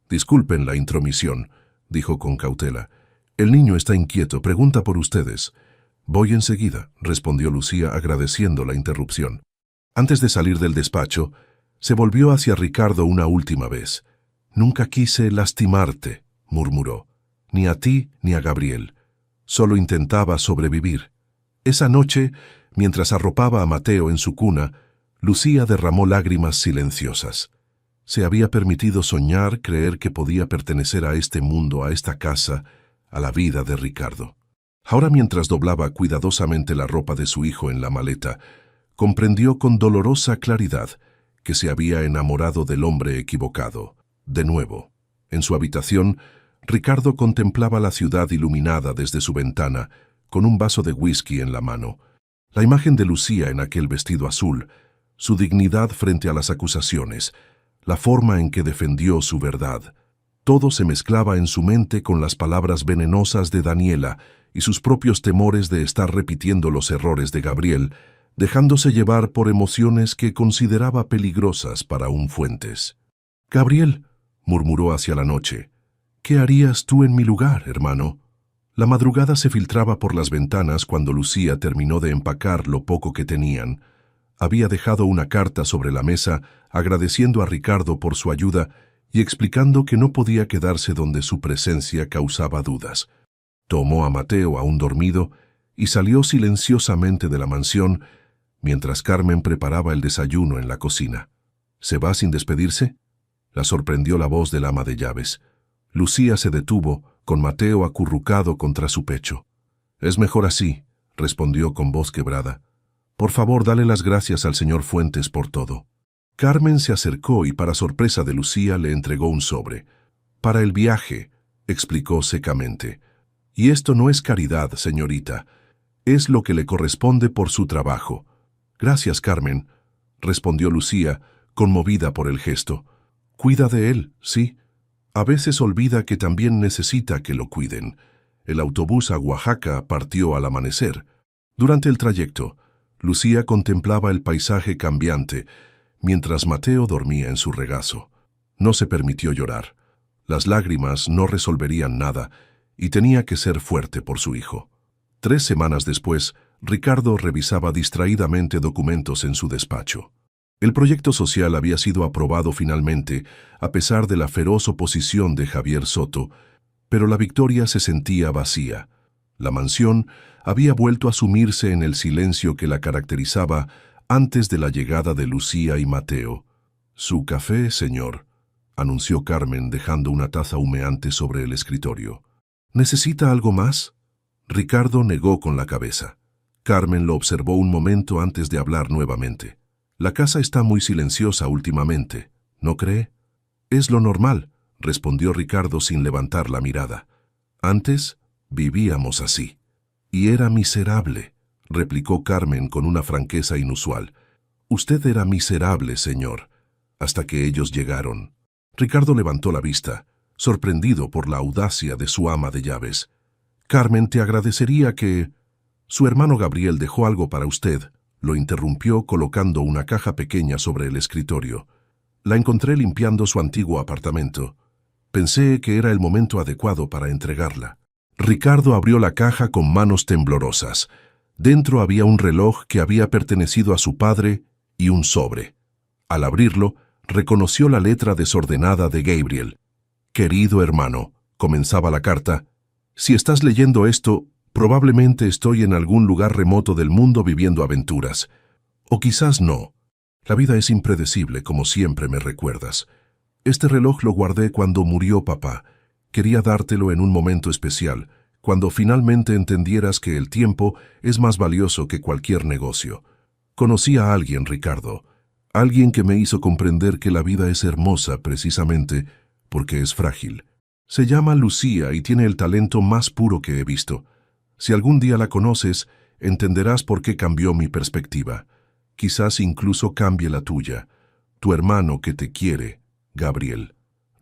«Disculpen la intromisión», dijo con cautela. «El niño está inquieto, pregunta por ustedes». «Voy enseguida», respondió Lucía agradeciendo la interrupción. Antes de salir del despacho, se volvió hacia Ricardo una última vez. «Nunca quise lastimarte», murmuró. «Ni a ti ni a Gabriel. Solo intentaba sobrevivir». Esa noche, mientras arropaba a Mateo en su cuna, Lucía derramó lágrimas silenciosas. Se había permitido soñar, creer que podía pertenecer a este mundo, a esta casa, a la vida de Ricardo. Ahora, mientras doblaba cuidadosamente la ropa de su hijo en la maleta, comprendió con dolorosa claridad que se había enamorado del hombre equivocado. De nuevo, en su habitación, Ricardo contemplaba la ciudad iluminada desde su ventana, con un vaso de whisky en la mano. La imagen de Lucía en aquel vestido azul, su dignidad frente a las acusaciones, la forma en que defendió su verdad. Todo se mezclaba en su mente con las palabras venenosas de Daniela y sus propios temores de estar repitiendo los errores de Gabriel, dejándose llevar por emociones que consideraba peligrosas para un Fuentes. «Gabriel», murmuró hacia la noche, «¿qué harías tú en mi lugar, hermano?». La madrugada se filtraba por las ventanas cuando Lucía terminó de empacar lo poco que tenían. Había dejado una carta sobre la mesa agradeciendo a Ricardo por su ayuda y explicando que no podía quedarse donde su presencia causaba dudas. Tomó a Mateo aún dormido y salió silenciosamente de la mansión mientras Carmen preparaba el desayuno en la cocina. «¿Se va sin despedirse?», la sorprendió la voz del ama de llaves. Lucía se detuvo, con Mateo acurrucado contra su pecho. «Es mejor así», respondió con voz quebrada. «Por favor, dale las gracias al señor Fuentes por todo». Carmen se acercó y, para sorpresa de Lucía, le entregó un sobre. «Para el viaje», explicó secamente. «Y esto no es caridad, señorita. Es lo que le corresponde por su trabajo». «Gracias, Carmen», respondió Lucía, conmovida por el gesto. «Cuida de él, sí. A veces olvida que también necesita que lo cuiden». El autobús a Oaxaca partió al amanecer. Durante el trayecto, Lucía contemplaba el paisaje cambiante, mientras Mateo dormía en su regazo. No se permitió llorar. Las lágrimas no resolverían nada, y tenía que ser fuerte por su hijo. 3 semanas después, Ricardo revisaba distraídamente documentos en su despacho. El proyecto social había sido aprobado finalmente, a pesar de la feroz oposición de Javier Soto, pero la victoria se sentía vacía. La mansión había vuelto a sumirse en el silencio que la caracterizaba antes de la llegada de Lucía y Mateo. «Su café, señor», anunció Carmen dejando una taza humeante sobre el escritorio. «¿Necesita algo más?» Ricardo negó con la cabeza. Carmen lo observó un momento antes de hablar nuevamente. «La casa está muy silenciosa últimamente, ¿no cree?» «Es lo normal», respondió Ricardo sin levantar la mirada. «Antes vivíamos así». «Y era miserable», replicó Carmen con una franqueza inusual. «Usted era miserable, señor, hasta que ellos llegaron». Ricardo levantó la vista, sorprendido por la audacia de su ama de llaves. «Carmen, te agradecería que...» «Su hermano Gabriel dejó algo para usted», lo interrumpió colocando una caja pequeña sobre el escritorio. «La encontré limpiando su antiguo apartamento. Pensé que era el momento adecuado para entregarla». Ricardo abrió la caja con manos temblorosas. Dentro había un reloj que había pertenecido a su padre y un sobre. Al abrirlo, reconoció la letra desordenada de Gabriel. «Querido hermano», comenzaba la carta, «si estás leyendo esto, probablemente estoy en algún lugar remoto del mundo viviendo aventuras. O quizás no. La vida es impredecible, como siempre me recuerdas. Este reloj lo guardé cuando murió papá. Quería dártelo en un momento especial, cuando finalmente entendieras que el tiempo es más valioso que cualquier negocio. Conocí a alguien, Ricardo, alguien que me hizo comprender que la vida es hermosa precisamente porque es frágil. Se llama Lucía y tiene el talento más puro que he visto. Si algún día la conoces, entenderás por qué cambió mi perspectiva. Quizás incluso cambie la tuya. Tu hermano que te quiere, Gabriel».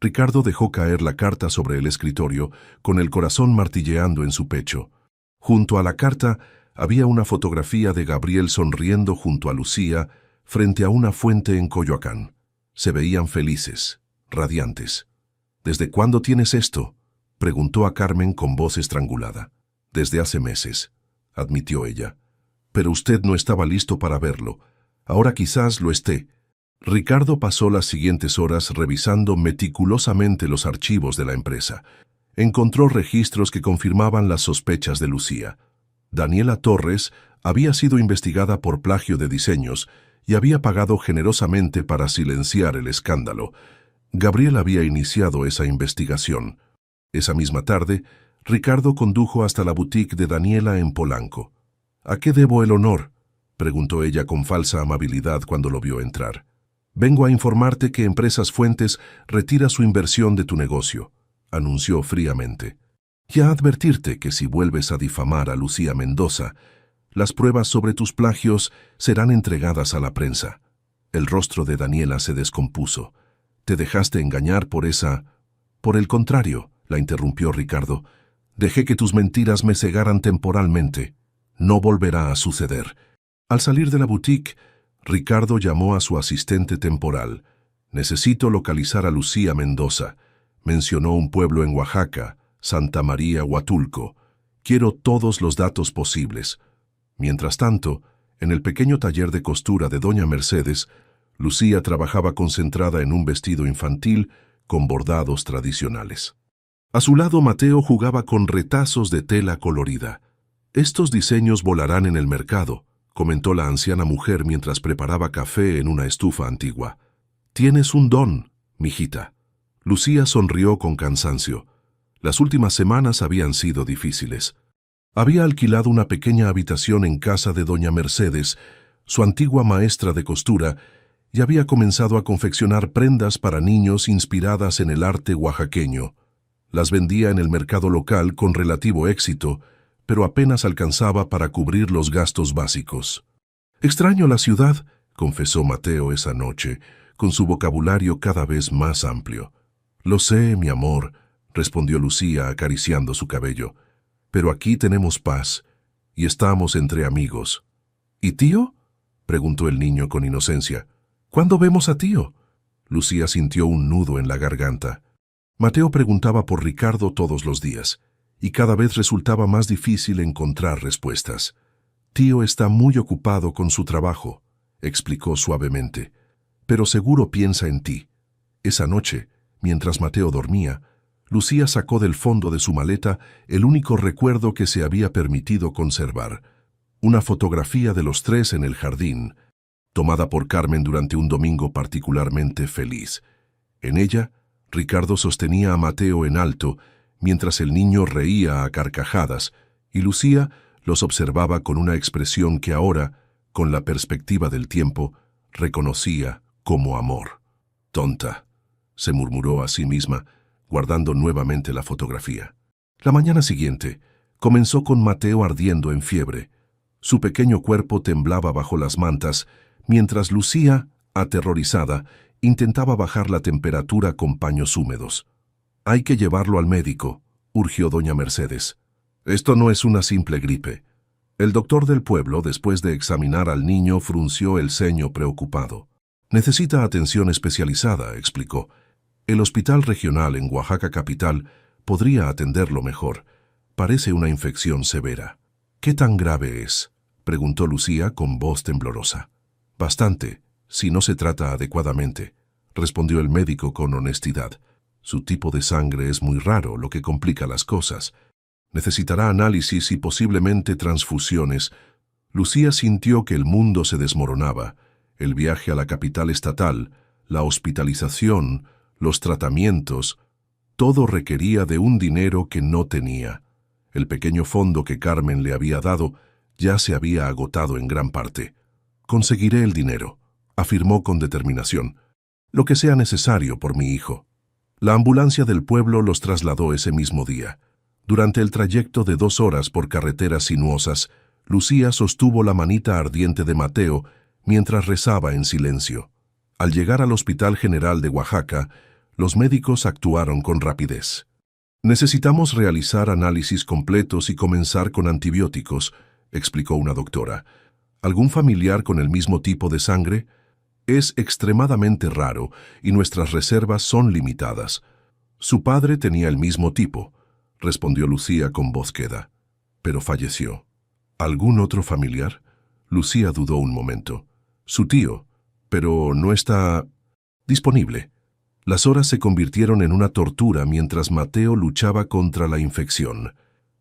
Ricardo dejó caer la carta sobre el escritorio, con el corazón martilleando en su pecho. Junto a la carta había una fotografía de Gabriel sonriendo junto a Lucía, frente a una fuente en Coyoacán. Se veían felices, radiantes. «¿Desde cuándo tienes esto?», preguntó a Carmen con voz estrangulada. «Desde hace meses», admitió ella. «Pero usted no estaba listo para verlo. Ahora quizás lo esté». Ricardo pasó las siguientes horas revisando meticulosamente los archivos de la empresa. Encontró registros que confirmaban las sospechas de Lucía. Daniela Torres había sido investigada por plagio de diseños y había pagado generosamente para silenciar el escándalo. Gabriel había iniciado esa investigación. Esa misma tarde, Ricardo condujo hasta la boutique de Daniela en Polanco. «¿A qué debo el honor?», preguntó ella con falsa amabilidad cuando lo vio entrar. «Vengo a informarte que Empresas Fuentes retira su inversión de tu negocio», anunció fríamente. «Y a advertirte que si vuelves a difamar a Lucía Mendoza, las pruebas sobre tus plagios serán entregadas a la prensa». El rostro de Daniela se descompuso. «¿Te dejaste engañar por esa...?» «Por el contrario», la interrumpió Ricardo. «Dejé que tus mentiras me cegaran temporalmente. No volverá a suceder». Al salir de la boutique, Ricardo llamó a su asistente temporal. «Necesito localizar a Lucía Mendoza». Mencionó un pueblo en Oaxaca, Santa María Huatulco. «Quiero todos los datos posibles». Mientras tanto, en el pequeño taller de costura de doña Mercedes, Lucía trabajaba concentrada en un vestido infantil con bordados tradicionales. A su lado, Mateo jugaba con retazos de tela colorida. «Estos diseños volarán en el mercado», comentó la anciana mujer mientras preparaba café en una estufa antigua. «Tienes un don, mijita». Lucía sonrió con cansancio. Las últimas semanas habían sido difíciles. Había alquilado una pequeña habitación en casa de doña Mercedes, su antigua maestra de costura, y había comenzado a confeccionar prendas para niños inspiradas en el arte oaxaqueño. Las vendía en el mercado local con relativo éxito, pero apenas alcanzaba para cubrir los gastos básicos. «Extraño la ciudad», confesó Mateo esa noche, con su vocabulario cada vez más amplio. «Lo sé, mi amor», respondió Lucía acariciando su cabello, «pero aquí tenemos paz y estamos entre amigos». «¿Y tío?», preguntó el niño con inocencia. «¿Cuándo vemos a tío?». Lucía sintió un nudo en la garganta. Mateo preguntaba por Ricardo todos los días, y cada vez resultaba más difícil encontrar respuestas. «Tío está muy ocupado con su trabajo», explicó suavemente, «pero seguro piensa en ti». Esa noche, mientras Mateo dormía, Lucía sacó del fondo de su maleta el único recuerdo que se había permitido conservar, una fotografía de los tres en el jardín, tomada por Carmen durante un domingo particularmente feliz. En ella, Ricardo sostenía a Mateo en alto, mientras el niño reía a carcajadas, y Lucía los observaba con una expresión que ahora, con la perspectiva del tiempo, reconocía como amor. «Tonta», se murmuró a sí misma, guardando nuevamente la fotografía. La mañana siguiente, comenzó con Mateo ardiendo en fiebre. Su pequeño cuerpo temblaba bajo las mantas, mientras Lucía, aterrorizada, intentaba bajar la temperatura con paños húmedos. «Hay que llevarlo al médico», urgió doña Mercedes. «Esto no es una simple gripe». El doctor del pueblo, después de examinar al niño, frunció el ceño preocupado. «Necesita atención especializada», explicó. «El hospital regional en Oaxaca capital podría atenderlo mejor. Parece una infección severa». «¿Qué tan grave es?», preguntó Lucía con voz temblorosa. «Bastante, si no se trata adecuadamente», respondió el médico con honestidad. «Su tipo de sangre es muy raro, lo que complica las cosas. Necesitará análisis y posiblemente transfusiones». Lucía sintió que el mundo se desmoronaba. El viaje a la capital estatal, la hospitalización, los tratamientos, todo requería de un dinero que no tenía. El pequeño fondo que Carmen le había dado ya se había agotado en gran parte. «Conseguiré el dinero», afirmó con determinación. «Lo que sea necesario por mi hijo». La ambulancia del pueblo los trasladó ese mismo día. Durante el trayecto de 2 horas por carreteras sinuosas, Lucía sostuvo la manita ardiente de Mateo mientras rezaba en silencio. Al llegar al Hospital General de Oaxaca, los médicos actuaron con rapidez. «Necesitamos realizar análisis completos y comenzar con antibióticos», explicó una doctora. «¿Algún familiar con el mismo tipo de sangre? Es extremadamente raro y nuestras reservas son limitadas». «Su padre tenía el mismo tipo», respondió Lucía con voz queda. «Pero falleció». «¿Algún otro familiar?». Lucía dudó un momento. «Su tío, pero no está disponible». Las horas se convirtieron en una tortura mientras Mateo luchaba contra la infección.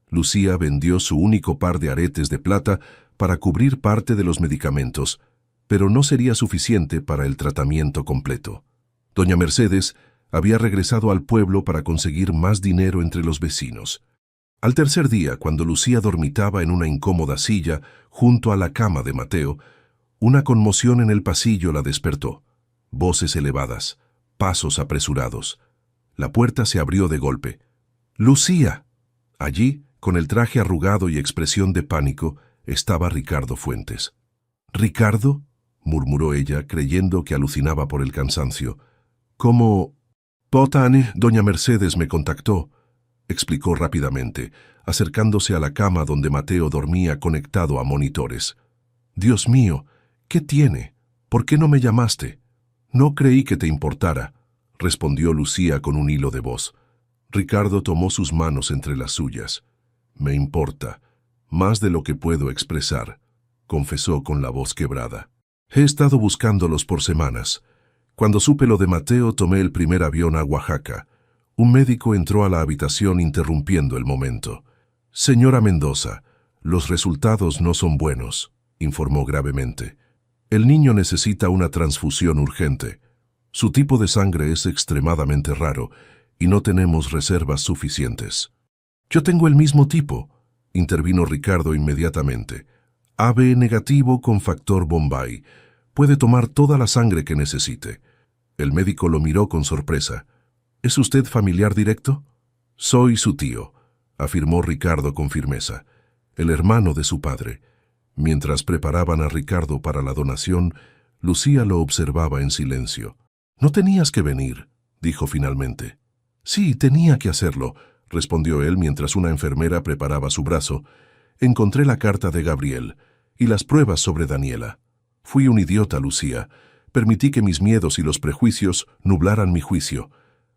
Lucía vendió su único par de aretes de plata para cubrir parte de los medicamentos, pero no sería suficiente para el tratamiento completo. Doña Mercedes había regresado al pueblo para conseguir más dinero entre los vecinos. Al tercer día, cuando Lucía dormitaba en una incómoda silla junto a la cama de Mateo, una conmoción en el pasillo la despertó. Voces elevadas, pasos apresurados. La puerta se abrió de golpe. «¡Lucía!». Allí, con el traje arrugado y expresión de pánico, estaba Ricardo Fuentes. «¿Ricardo?», murmuró ella, creyendo que alucinaba por el cansancio. «¿Cómo?». «Potane, doña Mercedes me contactó», explicó rápidamente, acercándose a la cama donde Mateo dormía conectado a monitores. «Dios mío, ¿qué tiene? ¿Por qué no me llamaste?». «No creí que te importara», respondió Lucía con un hilo de voz. Ricardo tomó sus manos entre las suyas. «Me importa, más de lo que puedo expresar», confesó con la voz quebrada. «He estado buscándolos por semanas. Cuando supe lo de Mateo, tomé el primer avión a Oaxaca. Un médico entró a la habitación interrumpiendo el momento. «Señora Mendoza, los resultados no son buenos», informó gravemente. «El niño necesita una transfusión urgente. Su tipo de sangre es extremadamente raro y no tenemos reservas suficientes». «Yo tengo el mismo tipo», intervino Ricardo inmediatamente. «AB negativo con factor Bombay. Puede tomar toda la sangre que necesite». El médico lo miró con sorpresa. «¿Es usted familiar directo?». «Soy su tío», afirmó Ricardo con firmeza. «El hermano de su padre». Mientras preparaban a Ricardo para la donación, Lucía lo observaba en silencio. «No tenías que venir», dijo finalmente. «Sí, tenía que hacerlo», respondió él mientras una enfermera preparaba su brazo. «Encontré la carta de Gabriel y las pruebas sobre Daniela. Fui un idiota, Lucía. Permití que mis miedos y los prejuicios nublaran mi juicio.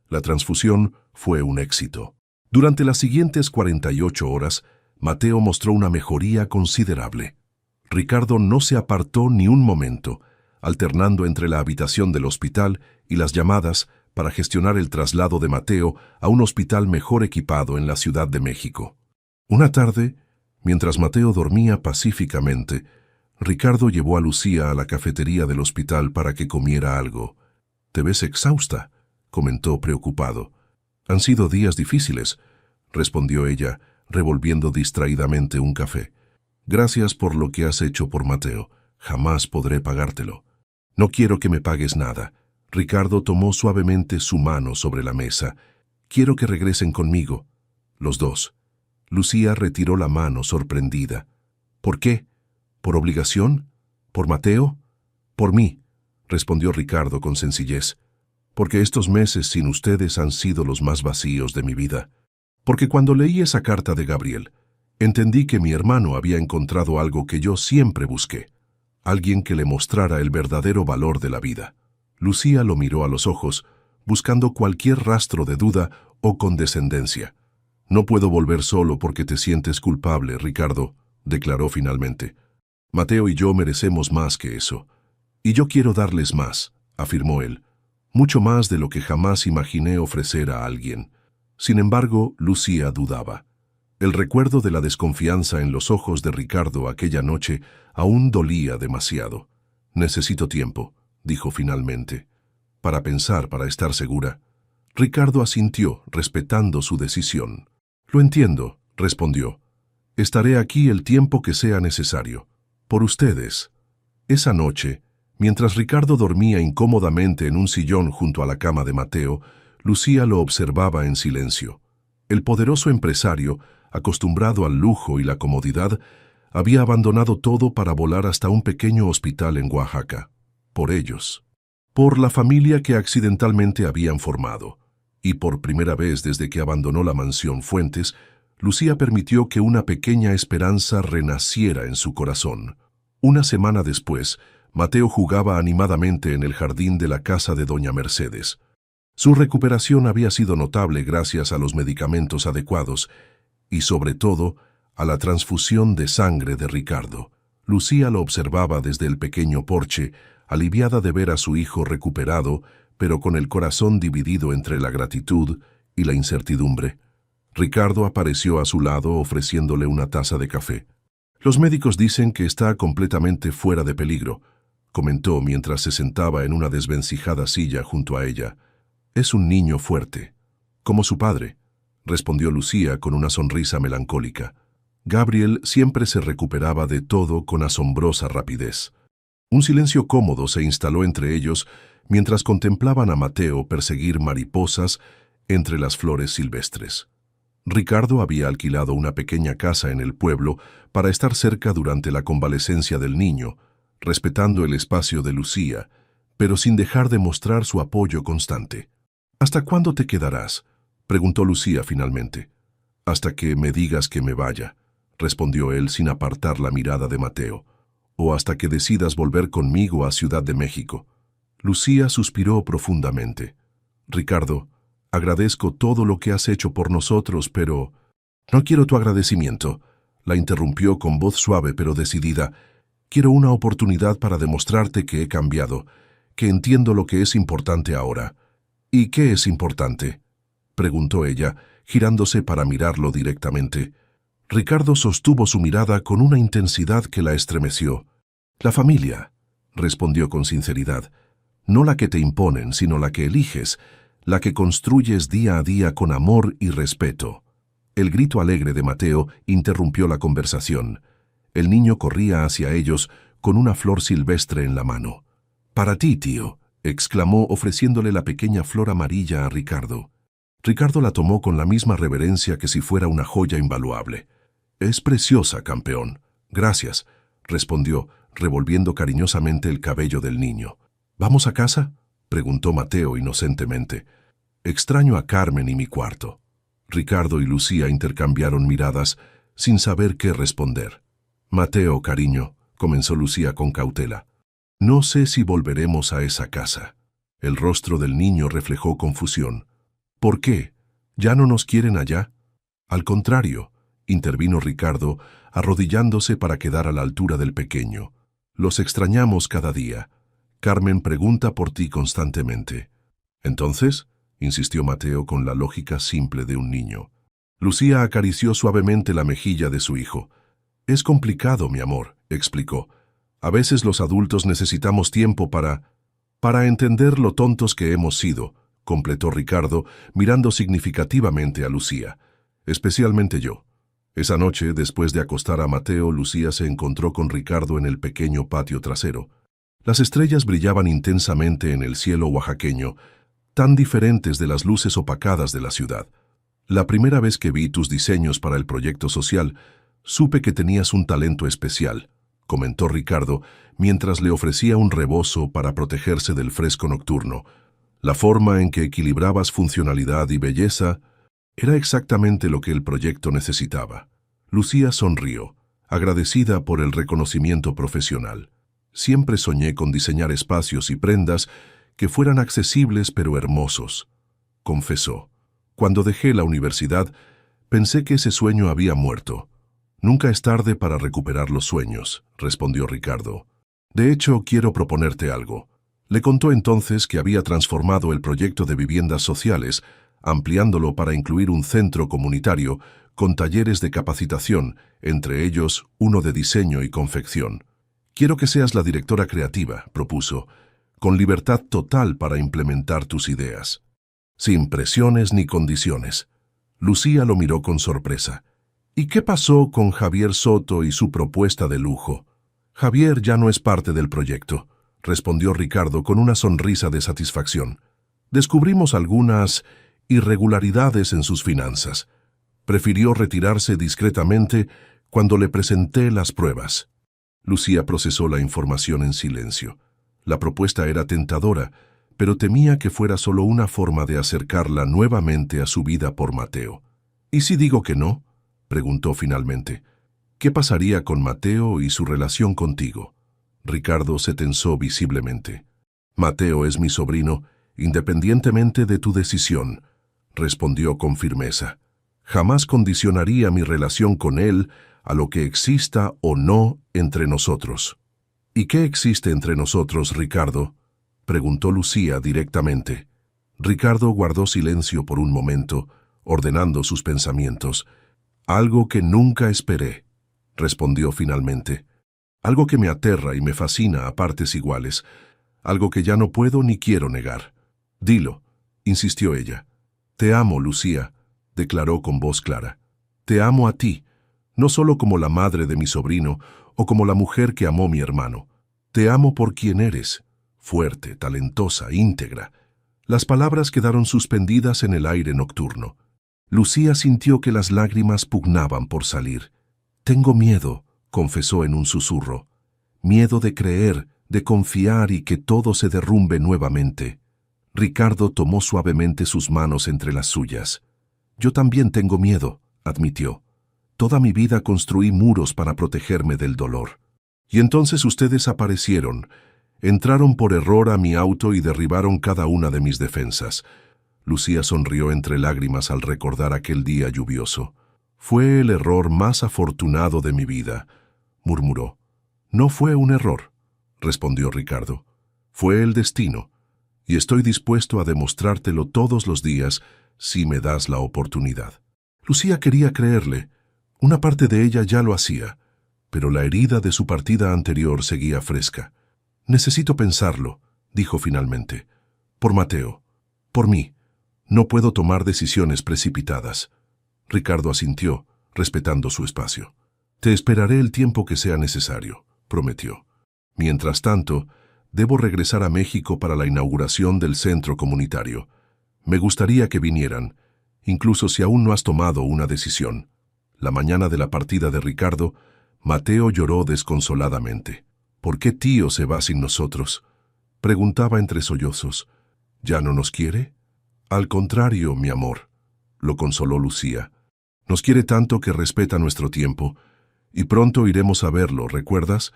La transfusión fue un éxito». Durante las siguientes 48 horas, Mateo mostró una mejoría considerable. Ricardo no se apartó ni un momento, alternando entre la habitación del hospital y las llamadas para gestionar el traslado de Mateo a un hospital mejor equipado en la Ciudad de México. Una tarde, mientras Mateo dormía pacíficamente, Ricardo llevó a Lucía a la cafetería del hospital para que comiera algo. «Te ves exhausta», comentó preocupado. «Han sido días difíciles», respondió ella, revolviendo distraídamente un café. «Gracias por lo que has hecho por Mateo. Jamás podré pagártelo». «No quiero que me pagues nada». Ricardo tomó suavemente su mano sobre la mesa. «Quiero que regresen conmigo». Los dos. Lucía retiró la mano sorprendida. «¿Por qué? ¿Por obligación? ¿Por Mateo?» «Por mí», respondió Ricardo con sencillez. «Porque estos meses sin ustedes han sido los más vacíos de mi vida. Porque cuando leí esa carta de Gabriel, entendí que mi hermano había encontrado algo que yo siempre busqué. Alguien que le mostrara el verdadero valor de la vida». Lucía lo miró a los ojos, buscando cualquier rastro de duda o condescendencia. «No puedo volver solo porque te sientes culpable, Ricardo», declaró finalmente. «Mateo y yo merecemos más que eso. Y yo quiero darles más», afirmó él. «Mucho más de lo que jamás imaginé ofrecer a alguien». Sin embargo, Lucía dudaba. El recuerdo de la desconfianza en los ojos de Ricardo aquella noche aún dolía demasiado. «Necesito tiempo», dijo finalmente. «Para pensar, para estar segura». Ricardo asintió, respetando su decisión. «Lo entiendo», respondió. «Estaré aquí el tiempo que sea necesario. Por ustedes». Esa noche, mientras Ricardo dormía incómodamente en un sillón junto a la cama de Mateo, Lucía lo observaba en silencio. El poderoso empresario, acostumbrado al lujo y la comodidad, había abandonado todo para volar hasta un pequeño hospital en Oaxaca. Por ellos. Por la familia que accidentalmente habían formado. Y por primera vez desde que abandonó la mansión Fuentes, Lucía permitió que una pequeña esperanza renaciera en su corazón. Una semana después, Mateo jugaba animadamente en el jardín de la casa de doña Mercedes. Su recuperación había sido notable gracias a los medicamentos adecuados y, sobre todo, a la transfusión de sangre de Ricardo. Lucía lo observaba desde el pequeño porche, aliviada de ver a su hijo recuperado, pero con el corazón dividido entre la gratitud y la incertidumbre. Ricardo apareció a su lado ofreciéndole una taza de café. «Los médicos dicen que está completamente fuera de peligro», comentó mientras se sentaba en una desvencijada silla junto a ella. «Es un niño fuerte». «Como su padre», respondió Lucía con una sonrisa melancólica. Gabriel siempre se recuperaba de todo con asombrosa rapidez. Un silencio cómodo se instaló entre ellos mientras contemplaban a Mateo perseguir mariposas entre las flores silvestres. Ricardo había alquilado una pequeña casa en el pueblo para estar cerca durante la convalecencia del niño, respetando el espacio de Lucía, pero sin dejar de mostrar su apoyo constante. «¿Hasta cuándo te quedarás?», preguntó Lucía finalmente. «Hasta que me digas que me vaya», respondió él sin apartar la mirada de Mateo. «O hasta que decidas volver conmigo a Ciudad de México». Lucía suspiró profundamente. «Ricardo, agradezco todo lo que has hecho por nosotros, pero...» «No quiero tu agradecimiento», la interrumpió con voz suave pero decidida. «Quiero una oportunidad para demostrarte que he cambiado, que entiendo lo que es importante ahora». «¿Y qué es importante?», preguntó ella, girándose para mirarlo directamente. Ricardo sostuvo su mirada con una intensidad que la estremeció. «La familia», respondió con sinceridad. «No la que te imponen, sino la que eliges, la que construyes día a día con amor y respeto». El grito alegre de Mateo interrumpió la conversación. El niño corría hacia ellos con una flor silvestre en la mano. «Para ti, tío», exclamó ofreciéndole la pequeña flor amarilla a Ricardo. Ricardo la tomó con la misma reverencia que si fuera una joya invaluable. «Es preciosa, campeón». «Gracias», respondió, revolviendo cariñosamente el cabello del niño. «¿Vamos a casa?», preguntó Mateo inocentemente. «Extraño a Carmen y mi cuarto». Ricardo y Lucía intercambiaron miradas sin saber qué responder. «Mateo, cariño», comenzó Lucía con cautela. «No sé si volveremos a esa casa». El rostro del niño reflejó confusión. «¿Por qué? ¿Ya no nos quieren allá?». «Al contrario», intervino Ricardo, arrodillándose para quedar a la altura del pequeño. «Los extrañamos cada día. Carmen pregunta por ti constantemente». Entonces, insistió Mateo con la lógica simple de un niño. Lucía acarició suavemente la mejilla de su hijo. Es complicado, mi amor, explicó. A veces los adultos necesitamos tiempo para entender lo tontos que hemos sido, completó Ricardo, mirando significativamente a Lucía. Especialmente yo. Esa noche, después de acostar a Mateo, Lucía se encontró con Ricardo en el pequeño patio trasero. Las estrellas brillaban intensamente en el cielo oaxaqueño, tan diferentes de las luces opacadas de la ciudad. La primera vez que vi tus diseños para el proyecto social, supe que tenías un talento especial, comentó Ricardo, mientras le ofrecía un rebozo para protegerse del fresco nocturno. La forma en que equilibrabas funcionalidad y belleza era exactamente lo que el proyecto necesitaba. Lucía sonrió, agradecida por el reconocimiento profesional. Siempre soñé con diseñar espacios y prendas que fueran accesibles pero hermosos, confesó. Cuando dejé la universidad, pensé que ese sueño había muerto. Nunca es tarde para recuperar los sueños, respondió Ricardo. De hecho, quiero proponerte algo. Le contó entonces que había transformado el proyecto de viviendas sociales, ampliándolo para incluir un centro comunitario con talleres de capacitación, entre ellos uno de diseño y confección. Quiero que seas la directora creativa, propuso, con libertad total para implementar tus ideas. Sin presiones ni condiciones. Lucía lo miró con sorpresa. ¿Y qué pasó con Javier Soto y su propuesta de lujo? Javier ya no es parte del proyecto, respondió Ricardo con una sonrisa de satisfacción. Descubrimos algunas irregularidades en sus finanzas. Prefirió retirarse discretamente cuando le presenté las pruebas. Lucía procesó la información en silencio. La propuesta era tentadora, pero temía que fuera solo una forma de acercarla nuevamente a su vida por Mateo. ¿Y si digo que no?, preguntó finalmente. ¿Qué pasaría con Mateo y su relación contigo? Ricardo se tensó visiblemente. Mateo es mi sobrino, independientemente de tu decisión, respondió con firmeza. Jamás condicionaría mi relación con él a lo que exista o no entre nosotros. ¿Y qué existe entre nosotros, Ricardo?, preguntó Lucía directamente. Ricardo guardó silencio por un momento, ordenando sus pensamientos. Algo que nunca esperé, respondió finalmente. Algo que me aterra y me fascina a partes iguales. Algo que ya no puedo ni quiero negar. Dilo, insistió ella. Te amo, Lucía, declaró con voz clara. Te amo a ti, no solo como la madre de mi sobrino o como la mujer que amó mi hermano. Te amo por quien eres, fuerte, talentosa, íntegra. Las palabras quedaron suspendidas en el aire nocturno. Lucía sintió que las lágrimas pugnaban por salir. Tengo miedo, confesó en un susurro. Miedo de creer, de confiar y que todo se derrumbe nuevamente. Ricardo tomó suavemente sus manos entre las suyas. Yo también tengo miedo, admitió. Toda mi vida construí muros para protegerme del dolor. Y entonces ustedes aparecieron. Entraron por error a mi auto y derribaron cada una de mis defensas. Lucía sonrió entre lágrimas al recordar aquel día lluvioso. Fue el error más afortunado de mi vida, murmuró. No fue un error, respondió Ricardo. Fue el destino, y estoy dispuesto a demostrártelo todos los días si me das la oportunidad. Lucía quería creerle. Una parte de ella ya lo hacía, pero la herida de su partida anterior seguía fresca. Necesito pensarlo, dijo finalmente. Por Mateo, por mí. No puedo tomar decisiones precipitadas. Ricardo asintió, respetando su espacio. Te esperaré el tiempo que sea necesario, prometió. Mientras tanto, debo regresar a México para la inauguración del centro comunitario. Me gustaría que vinieran, incluso si aún no has tomado una decisión. La mañana de la partida de Ricardo, Mateo lloró desconsoladamente. ¿Por qué tío se va sin nosotros?, preguntaba entre sollozos. ¿Ya no nos quiere? Al contrario, mi amor, lo consoló Lucía. Nos quiere tanto que respeta nuestro tiempo, y pronto iremos a verlo, ¿recuerdas?,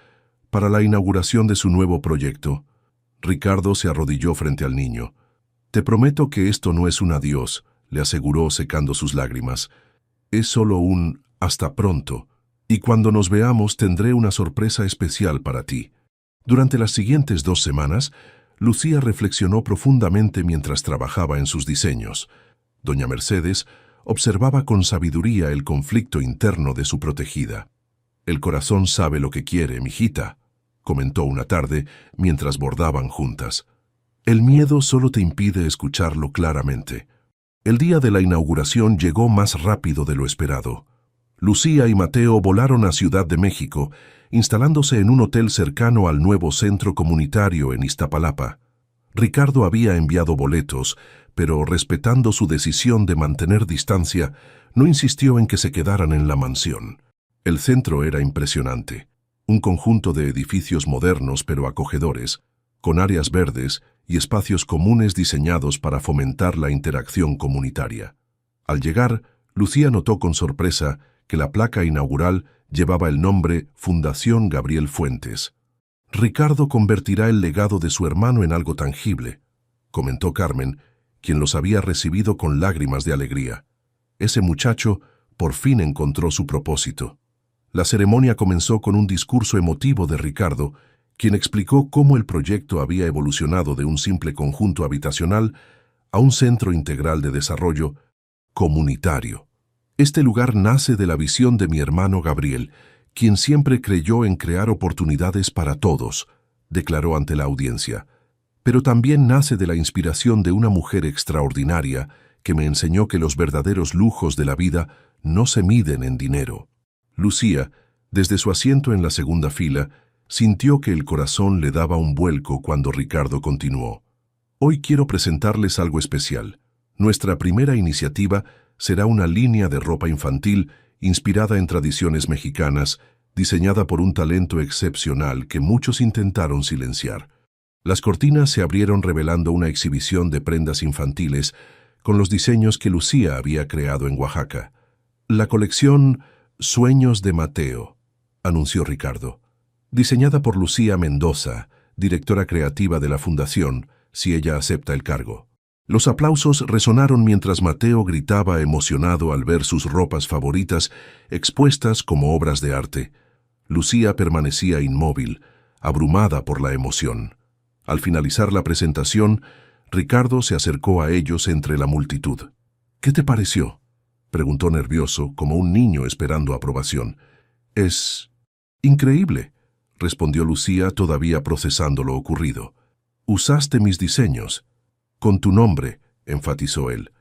para la inauguración de su nuevo proyecto. Ricardo se arrodilló frente al niño. Te prometo que esto no es un adiós, le aseguró secando sus lágrimas. Es solo un hasta pronto, y cuando nos veamos tendré una sorpresa especial para ti. Durante las siguientes 2 semanas, Lucía reflexionó profundamente mientras trabajaba en sus diseños. Doña Mercedes observaba con sabiduría el conflicto interno de su protegida. «El corazón sabe lo que quiere, mijita», comentó una tarde mientras bordaban juntas. «El miedo solo te impide escucharlo claramente». El día de la inauguración llegó más rápido de lo esperado. Lucía y Mateo volaron a Ciudad de México, instalándose en un hotel cercano al nuevo centro comunitario en Iztapalapa. Ricardo había enviado boletos, pero respetando su decisión de mantener distancia, no insistió en que se quedaran en la mansión. El centro era impresionante, un conjunto de edificios modernos pero acogedores, con áreas verdes y espacios comunes diseñados para fomentar la interacción comunitaria. Al llegar, Lucía notó con sorpresa que la placa inaugural llevaba el nombre Fundación Gabriel Fuentes. «Ricardo convertirá el legado de su hermano en algo tangible», comentó Carmen, quien los había recibido con lágrimas de alegría. Ese muchacho por fin encontró su propósito. La ceremonia comenzó con un discurso emotivo de Ricardo, quien explicó cómo el proyecto había evolucionado de un simple conjunto habitacional a un centro integral de desarrollo comunitario. «Este lugar nace de la visión de mi hermano Gabriel, quien siempre creyó en crear oportunidades para todos», declaró ante la audiencia. «Pero también nace de la inspiración de una mujer extraordinaria que me enseñó que los verdaderos lujos de la vida no se miden en dinero». Lucía, desde su asiento en la segunda fila, sintió que el corazón le daba un vuelco cuando Ricardo continuó. «Hoy quiero presentarles algo especial. Nuestra primera iniciativa será una línea de ropa infantil inspirada en tradiciones mexicanas, diseñada por un talento excepcional que muchos intentaron silenciar». Las cortinas se abrieron revelando una exhibición de prendas infantiles con los diseños que Lucía había creado en Oaxaca. «La colección Sueños de Mateo», anunció Ricardo. «Diseñada por Lucía Mendoza, directora creativa de la Fundación, si ella acepta el cargo». Los aplausos resonaron mientras Mateo gritaba emocionado al ver sus ropas favoritas expuestas como obras de arte. Lucía permanecía inmóvil, abrumada por la emoción. Al finalizar la presentación, Ricardo se acercó a ellos entre la multitud. «¿Qué te pareció?», preguntó nervioso, como un niño esperando aprobación. «Es increíble», respondió Lucía todavía procesando lo ocurrido. «Usaste mis diseños». «Con tu nombre», enfatizó él,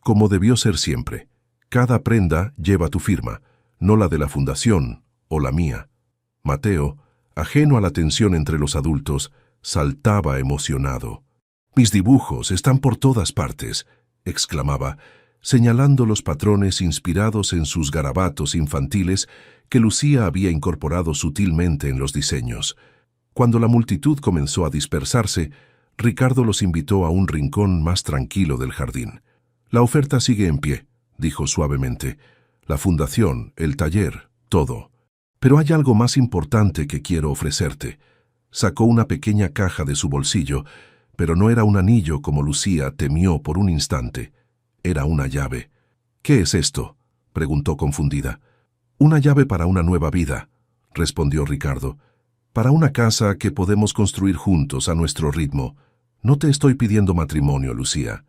«como debió ser siempre. Cada prenda lleva tu firma, no la de la fundación o la mía». Mateo, ajeno a la tensión entre los adultos, saltaba emocionado. «Mis dibujos están por todas partes», exclamaba, señalando los patrones inspirados en sus garabatos infantiles que Lucía había incorporado sutilmente en los diseños. Cuando la multitud comenzó a dispersarse, Ricardo los invitó a un rincón más tranquilo del jardín. «La oferta sigue en pie», dijo suavemente. «La fundación, el taller, todo. Pero hay algo más importante que quiero ofrecerte». Sacó una pequeña caja de su bolsillo, pero no era un anillo como Lucía temió por un instante. Era una llave. «¿Qué es esto?», preguntó confundida. «Una llave para una nueva vida», respondió Ricardo. «Para una casa que podemos construir juntos a nuestro ritmo. No te estoy pidiendo matrimonio, Lucía.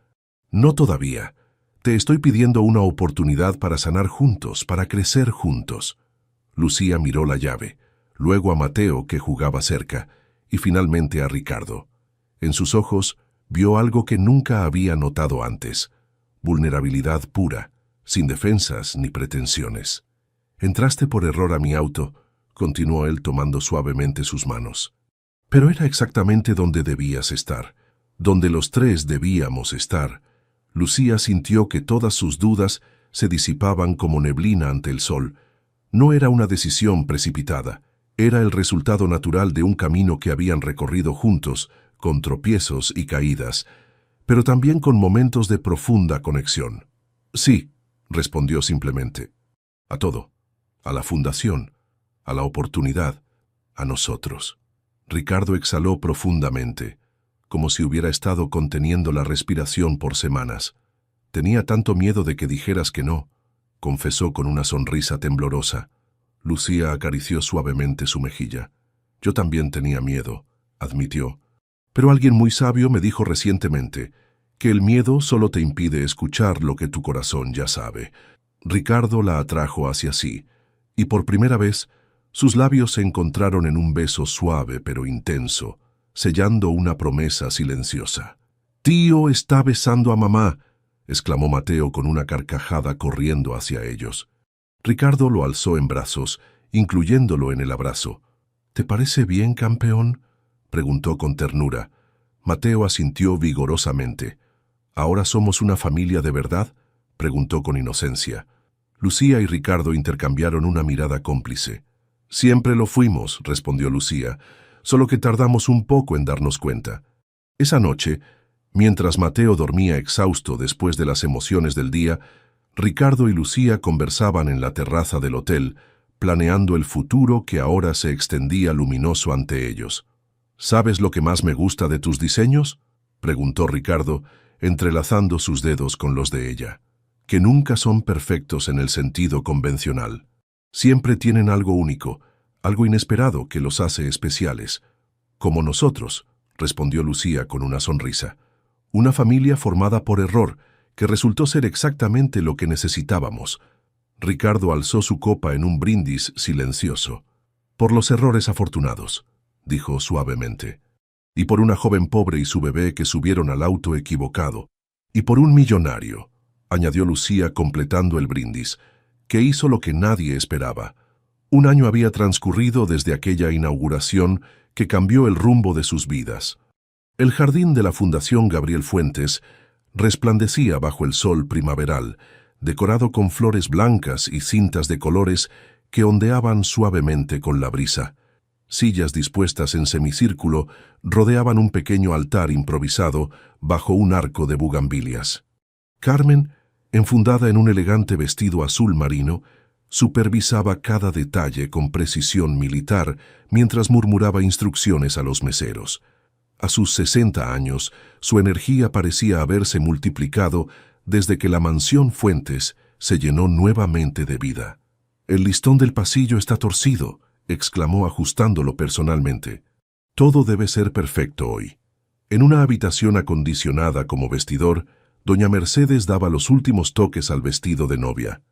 No todavía. Te estoy pidiendo una oportunidad para sanar juntos, para crecer juntos». Lucía miró la llave, luego a Mateo, que jugaba cerca, y finalmente a Ricardo. En sus ojos vio algo que nunca había notado antes: vulnerabilidad pura, sin defensas ni pretensiones. «Entraste por error a mi auto», continuó él tomando suavemente sus manos. «Pero era exactamente donde debías estar, donde los tres debíamos estar». Lucía sintió que todas sus dudas se disipaban como neblina ante el sol. No era una decisión precipitada, era el resultado natural de un camino que habían recorrido juntos, con tropiezos y caídas, pero también con momentos de profunda conexión. «Sí», respondió simplemente. «A todo. A la fundación, a la oportunidad, a nosotros». Ricardo exhaló profundamente, como si hubiera estado conteniendo la respiración por semanas. «Tenía tanto miedo de que dijeras que no», confesó con una sonrisa temblorosa. Lucía acarició suavemente su mejilla. «Yo también tenía miedo», admitió. Pero alguien muy sabio me dijo recientemente que el miedo solo te impide escuchar lo que tu corazón ya sabe. Ricardo la atrajo hacia sí, y por primera vez sus labios se encontraron en un beso suave pero intenso, sellando una promesa silenciosa. «Tío está besando a mamá», exclamó Mateo con una carcajada corriendo hacia ellos. Ricardo lo alzó en brazos, incluyéndolo en el abrazo. «¿Te parece bien, campeón?», preguntó con ternura. Mateo asintió vigorosamente. «¿Ahora somos una familia de verdad?», preguntó con inocencia. Lucía y Ricardo intercambiaron una mirada cómplice. «Siempre lo fuimos», respondió Lucía, «solo que tardamos un poco en darnos cuenta». Esa noche, mientras Mateo dormía exhausto después de las emociones del día, Ricardo y Lucía conversaban en la terraza del hotel, planeando el futuro que ahora se extendía luminoso ante ellos. «¿Sabes lo que más me gusta de tus diseños?», preguntó Ricardo, entrelazando sus dedos con los de ella. «Que nunca son perfectos en el sentido convencional. Siempre tienen algo único, algo inesperado que los hace especiales. Como nosotros», respondió Lucía con una sonrisa. «Una familia formada por error, que resultó ser exactamente lo que necesitábamos». Ricardo alzó su copa en un brindis silencioso. «Por los errores afortunados», dijo suavemente. «Y por una joven pobre y su bebé que subieron al auto equivocado. Y por un millonario», añadió Lucía completando el brindis, «que hizo lo que nadie esperaba». Un año había transcurrido desde aquella inauguración que cambió el rumbo de sus vidas. El jardín de la Fundación Gabriel Fuentes resplandecía bajo el sol primaveral, decorado con flores blancas y cintas de colores que ondeaban suavemente con la brisa. Sillas dispuestas en semicírculo rodeaban un pequeño altar improvisado bajo un arco de bugambilias. Carmen, enfundada en un elegante vestido azul marino, supervisaba cada detalle con precisión militar mientras murmuraba instrucciones a los meseros. A sus 60 años, su energía parecía haberse multiplicado desde que la mansión Fuentes se llenó nuevamente de vida. «El listón del pasillo está torcido», exclamó ajustándolo personalmente. «Todo debe ser perfecto hoy». En una habitación acondicionada como vestidor, doña Mercedes daba los últimos toques al vestido de novia.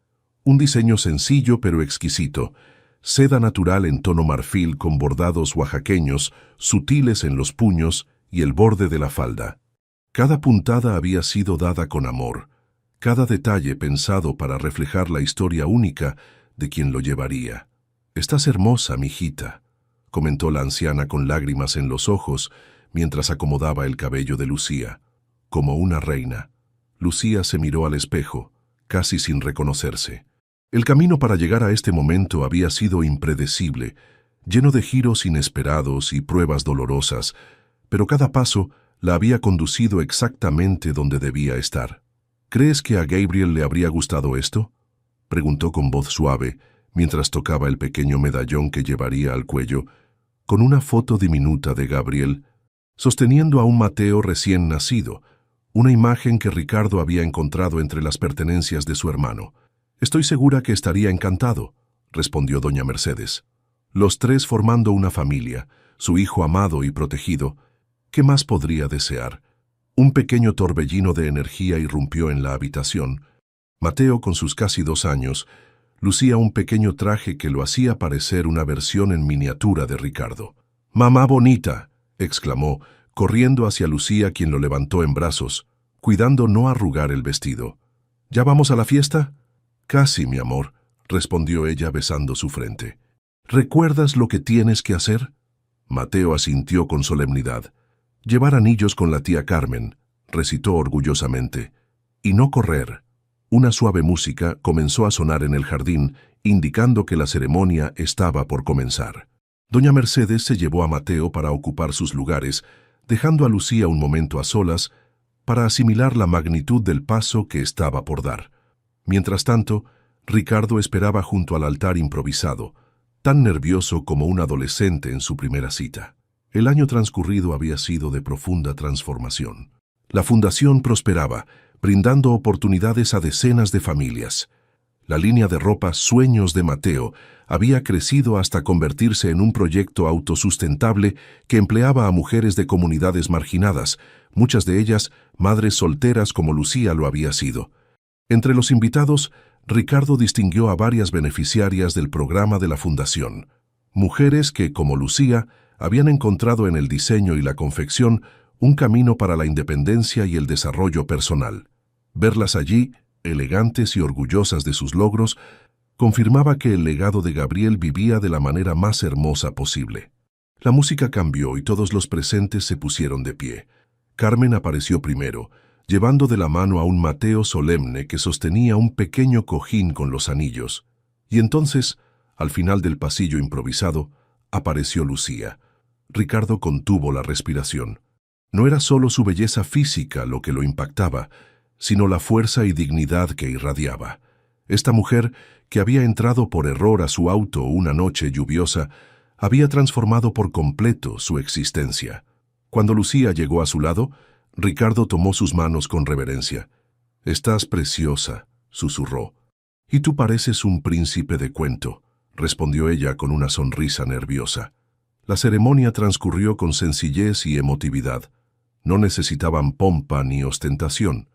Un diseño sencillo pero exquisito, seda natural en tono marfil con bordados oaxaqueños, sutiles en los puños y el borde de la falda. Cada puntada había sido dada con amor, cada detalle pensado para reflejar la historia única de quien lo llevaría. «Estás hermosa, mijita», comentó la anciana con lágrimas en los ojos mientras acomodaba el cabello de Lucía. «Como una reina». Lucía se miró al espejo, casi sin reconocerse. El camino para llegar a este momento había sido impredecible, lleno de giros inesperados y pruebas dolorosas, pero cada paso la había conducido exactamente donde debía estar. «¿Crees que a Gabriel le habría gustado esto?», preguntó con voz suave, mientras tocaba el pequeño medallón que llevaría al cuello, con una foto diminuta de Gabriel, sosteniendo a un Mateo recién nacido, una imagen que Ricardo había encontrado entre las pertenencias de su hermano. «Estoy segura que estaría encantado», respondió doña Mercedes. «Los tres formando una familia, su hijo amado y protegido. ¿Qué más podría desear?». Un pequeño torbellino de energía irrumpió en la habitación. Mateo, con sus casi 2 años, lucía un pequeño traje que lo hacía parecer una versión en miniatura de Ricardo. «Mamá bonita», exclamó, corriendo hacia Lucía, quien lo levantó en brazos, cuidando no arrugar el vestido. «¿Ya vamos a la fiesta?». «Casi, mi amor», respondió ella besando su frente. «¿Recuerdas lo que tienes que hacer?». Mateo asintió con solemnidad. «Llevar anillos con la tía Carmen», recitó orgullosamente. «Y no correr». Una suave música comenzó a sonar en el jardín, indicando que la ceremonia estaba por comenzar. Doña Mercedes se llevó a Mateo para ocupar sus lugares, dejando a Lucía un momento a solas para asimilar la magnitud del paso que estaba por dar. Mientras tanto, Ricardo esperaba junto al altar improvisado, tan nervioso como un adolescente en su primera cita. El año transcurrido había sido de profunda transformación. La fundación prosperaba, brindando oportunidades a decenas de familias. La línea de ropa Sueños de Mateo había crecido hasta convertirse en un proyecto autosustentable que empleaba a mujeres de comunidades marginadas, muchas de ellas madres solteras como Lucía lo había sido. Entre los invitados, Ricardo distinguió a varias beneficiarias del programa de la Fundación, mujeres que, como Lucía, habían encontrado en el diseño y la confección un camino para la independencia y el desarrollo personal. Verlas allí, elegantes y orgullosas de sus logros, confirmaba que el legado de Gabriel vivía de la manera más hermosa posible. La música cambió y todos los presentes se pusieron de pie. Carmen apareció primero, llevando de la mano a un Mateo solemne que sostenía un pequeño cojín con los anillos. Y entonces, al final del pasillo improvisado, apareció Lucía. Ricardo contuvo la respiración. No era solo su belleza física lo que lo impactaba, sino la fuerza y dignidad que irradiaba. Esta mujer, que había entrado por error a su auto una noche lluviosa, había transformado por completo su existencia. Cuando Lucía llegó a su lado, Ricardo tomó sus manos con reverencia. «Estás preciosa», susurró. «Y tú pareces un príncipe de cuento», respondió ella con una sonrisa nerviosa. La ceremonia transcurrió con sencillez y emotividad. No necesitaban pompa ni ostentación.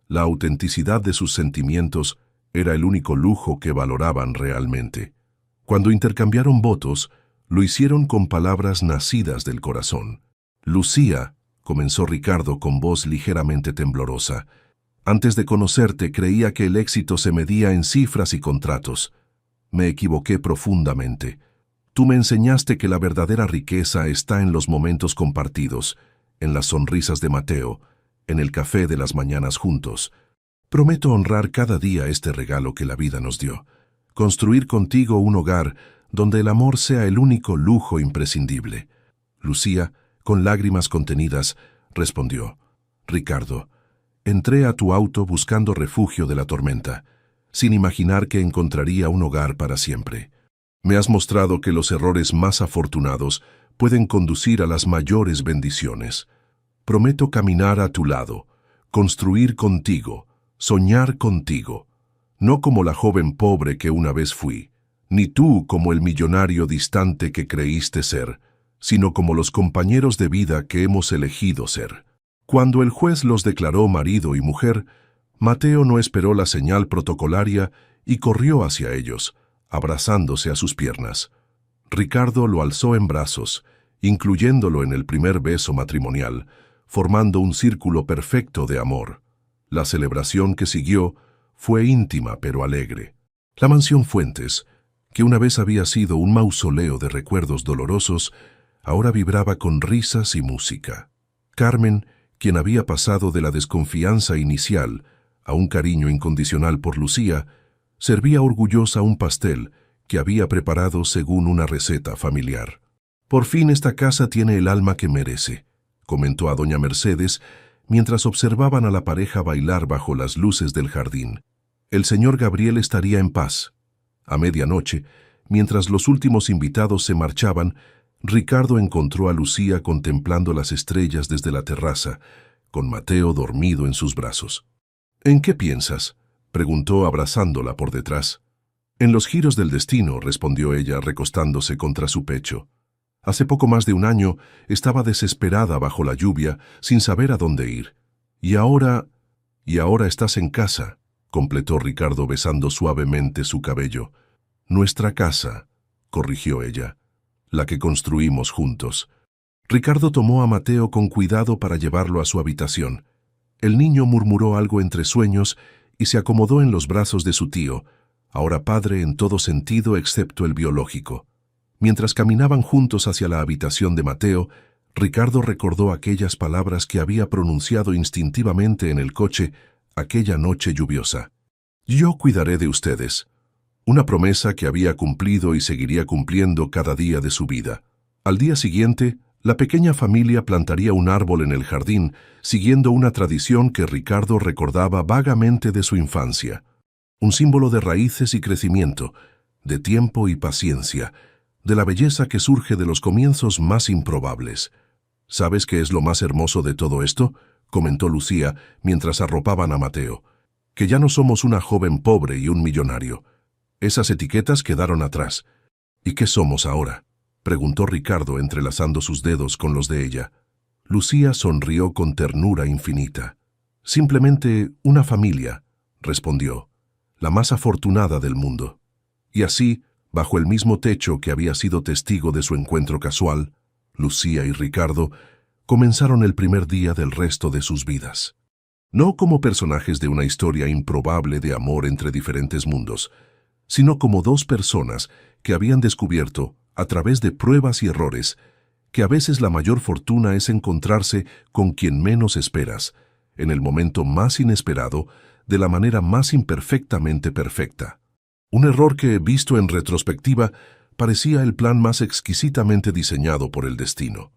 La autenticidad de sus sentimientos era el único lujo que valoraban realmente. Cuando intercambiaron votos, lo hicieron con palabras nacidas del corazón. «Lucía», comenzó Ricardo con voz ligeramente temblorosa, «antes de conocerte creía que el éxito se medía en cifras y contratos. Me equivoqué profundamente. Tú me enseñaste que la verdadera riqueza está en los momentos compartidos, en las sonrisas de Mateo, en el café de las mañanas juntos. Prometo honrar cada día este regalo que la vida nos dio, construir contigo un hogar donde el amor sea el único lujo imprescindible». Lucía, con lágrimas contenidas, respondió: «Ricardo, entré a tu auto buscando refugio de la tormenta, sin imaginar que encontraría un hogar para siempre. Me has mostrado que los errores más afortunados pueden conducir a las mayores bendiciones. Prometo caminar a tu lado, construir contigo, soñar contigo, no como la joven pobre que una vez fui, ni tú como el millonario distante que creíste ser, sino como los compañeros de vida que hemos elegido ser». Cuando el juez los declaró marido y mujer, Mateo no esperó la señal protocolaria y corrió hacia ellos, abrazándose a sus piernas. Ricardo lo alzó en brazos, incluyéndolo en el primer beso matrimonial, formando un círculo perfecto de amor. La celebración que siguió fue íntima pero alegre. La mansión Fuentes, que una vez había sido un mausoleo de recuerdos dolorosos, ahora vibraba con risas y música. Carmen, quien había pasado de la desconfianza inicial a un cariño incondicional por Lucía, servía orgullosa un pastel que había preparado según una receta familiar. «Por fin esta casa tiene el alma que merece», comentó a doña Mercedes mientras observaban a la pareja bailar bajo las luces del jardín. «El señor Gabriel estaría en paz». A medianoche, mientras los últimos invitados se marchaban, Ricardo encontró a Lucía contemplando las estrellas desde la terraza, con Mateo dormido en sus brazos. «¿En qué piensas?», preguntó abrazándola por detrás. «En los giros del destino», respondió ella recostándose contra su pecho. «Hace poco más de un año estaba desesperada bajo la lluvia, sin saber a dónde ir. Y ahora estás en casa», completó Ricardo besando suavemente su cabello. «Nuestra casa», corrigió ella, «la que construimos juntos». Ricardo tomó a Mateo con cuidado para llevarlo a su habitación. El niño murmuró algo entre sueños y se acomodó en los brazos de su tío, ahora padre en todo sentido excepto el biológico. Mientras caminaban juntos hacia la habitación de Mateo, Ricardo recordó aquellas palabras que había pronunciado instintivamente en el coche aquella noche lluviosa. «Yo cuidaré de ustedes». Una promesa que había cumplido y seguiría cumpliendo cada día de su vida. Al día siguiente, la pequeña familia plantaría un árbol en el jardín, siguiendo una tradición que Ricardo recordaba vagamente de su infancia. Un símbolo de raíces y crecimiento, de tiempo y paciencia, de la belleza que surge de los comienzos más improbables. «¿Sabes qué es lo más hermoso de todo esto?», comentó Lucía mientras arropaban a Mateo. que ya no somos una joven pobre y un millonario. Esas etiquetas quedaron atrás. ¿Y qué somos ahora?, preguntó Ricardo entrelazando sus dedos con los de ella. Lucía sonrió con ternura infinita. Simplemente una familia, respondió, la más afortunada del mundo. Y así, bajo el mismo techo que había sido testigo de su encuentro casual, Lucía y Ricardo comenzaron el primer día del resto de sus vidas. No como personajes de una historia improbable de amor entre diferentes mundos, sino como dos personas que habían descubierto, a través de pruebas y errores, que a veces la mayor fortuna es encontrarse con quien menos esperas, en el momento más inesperado, de la manera más imperfectamente perfecta. Un error que, visto en retrospectiva, parecía el plan más exquisitamente diseñado por el destino.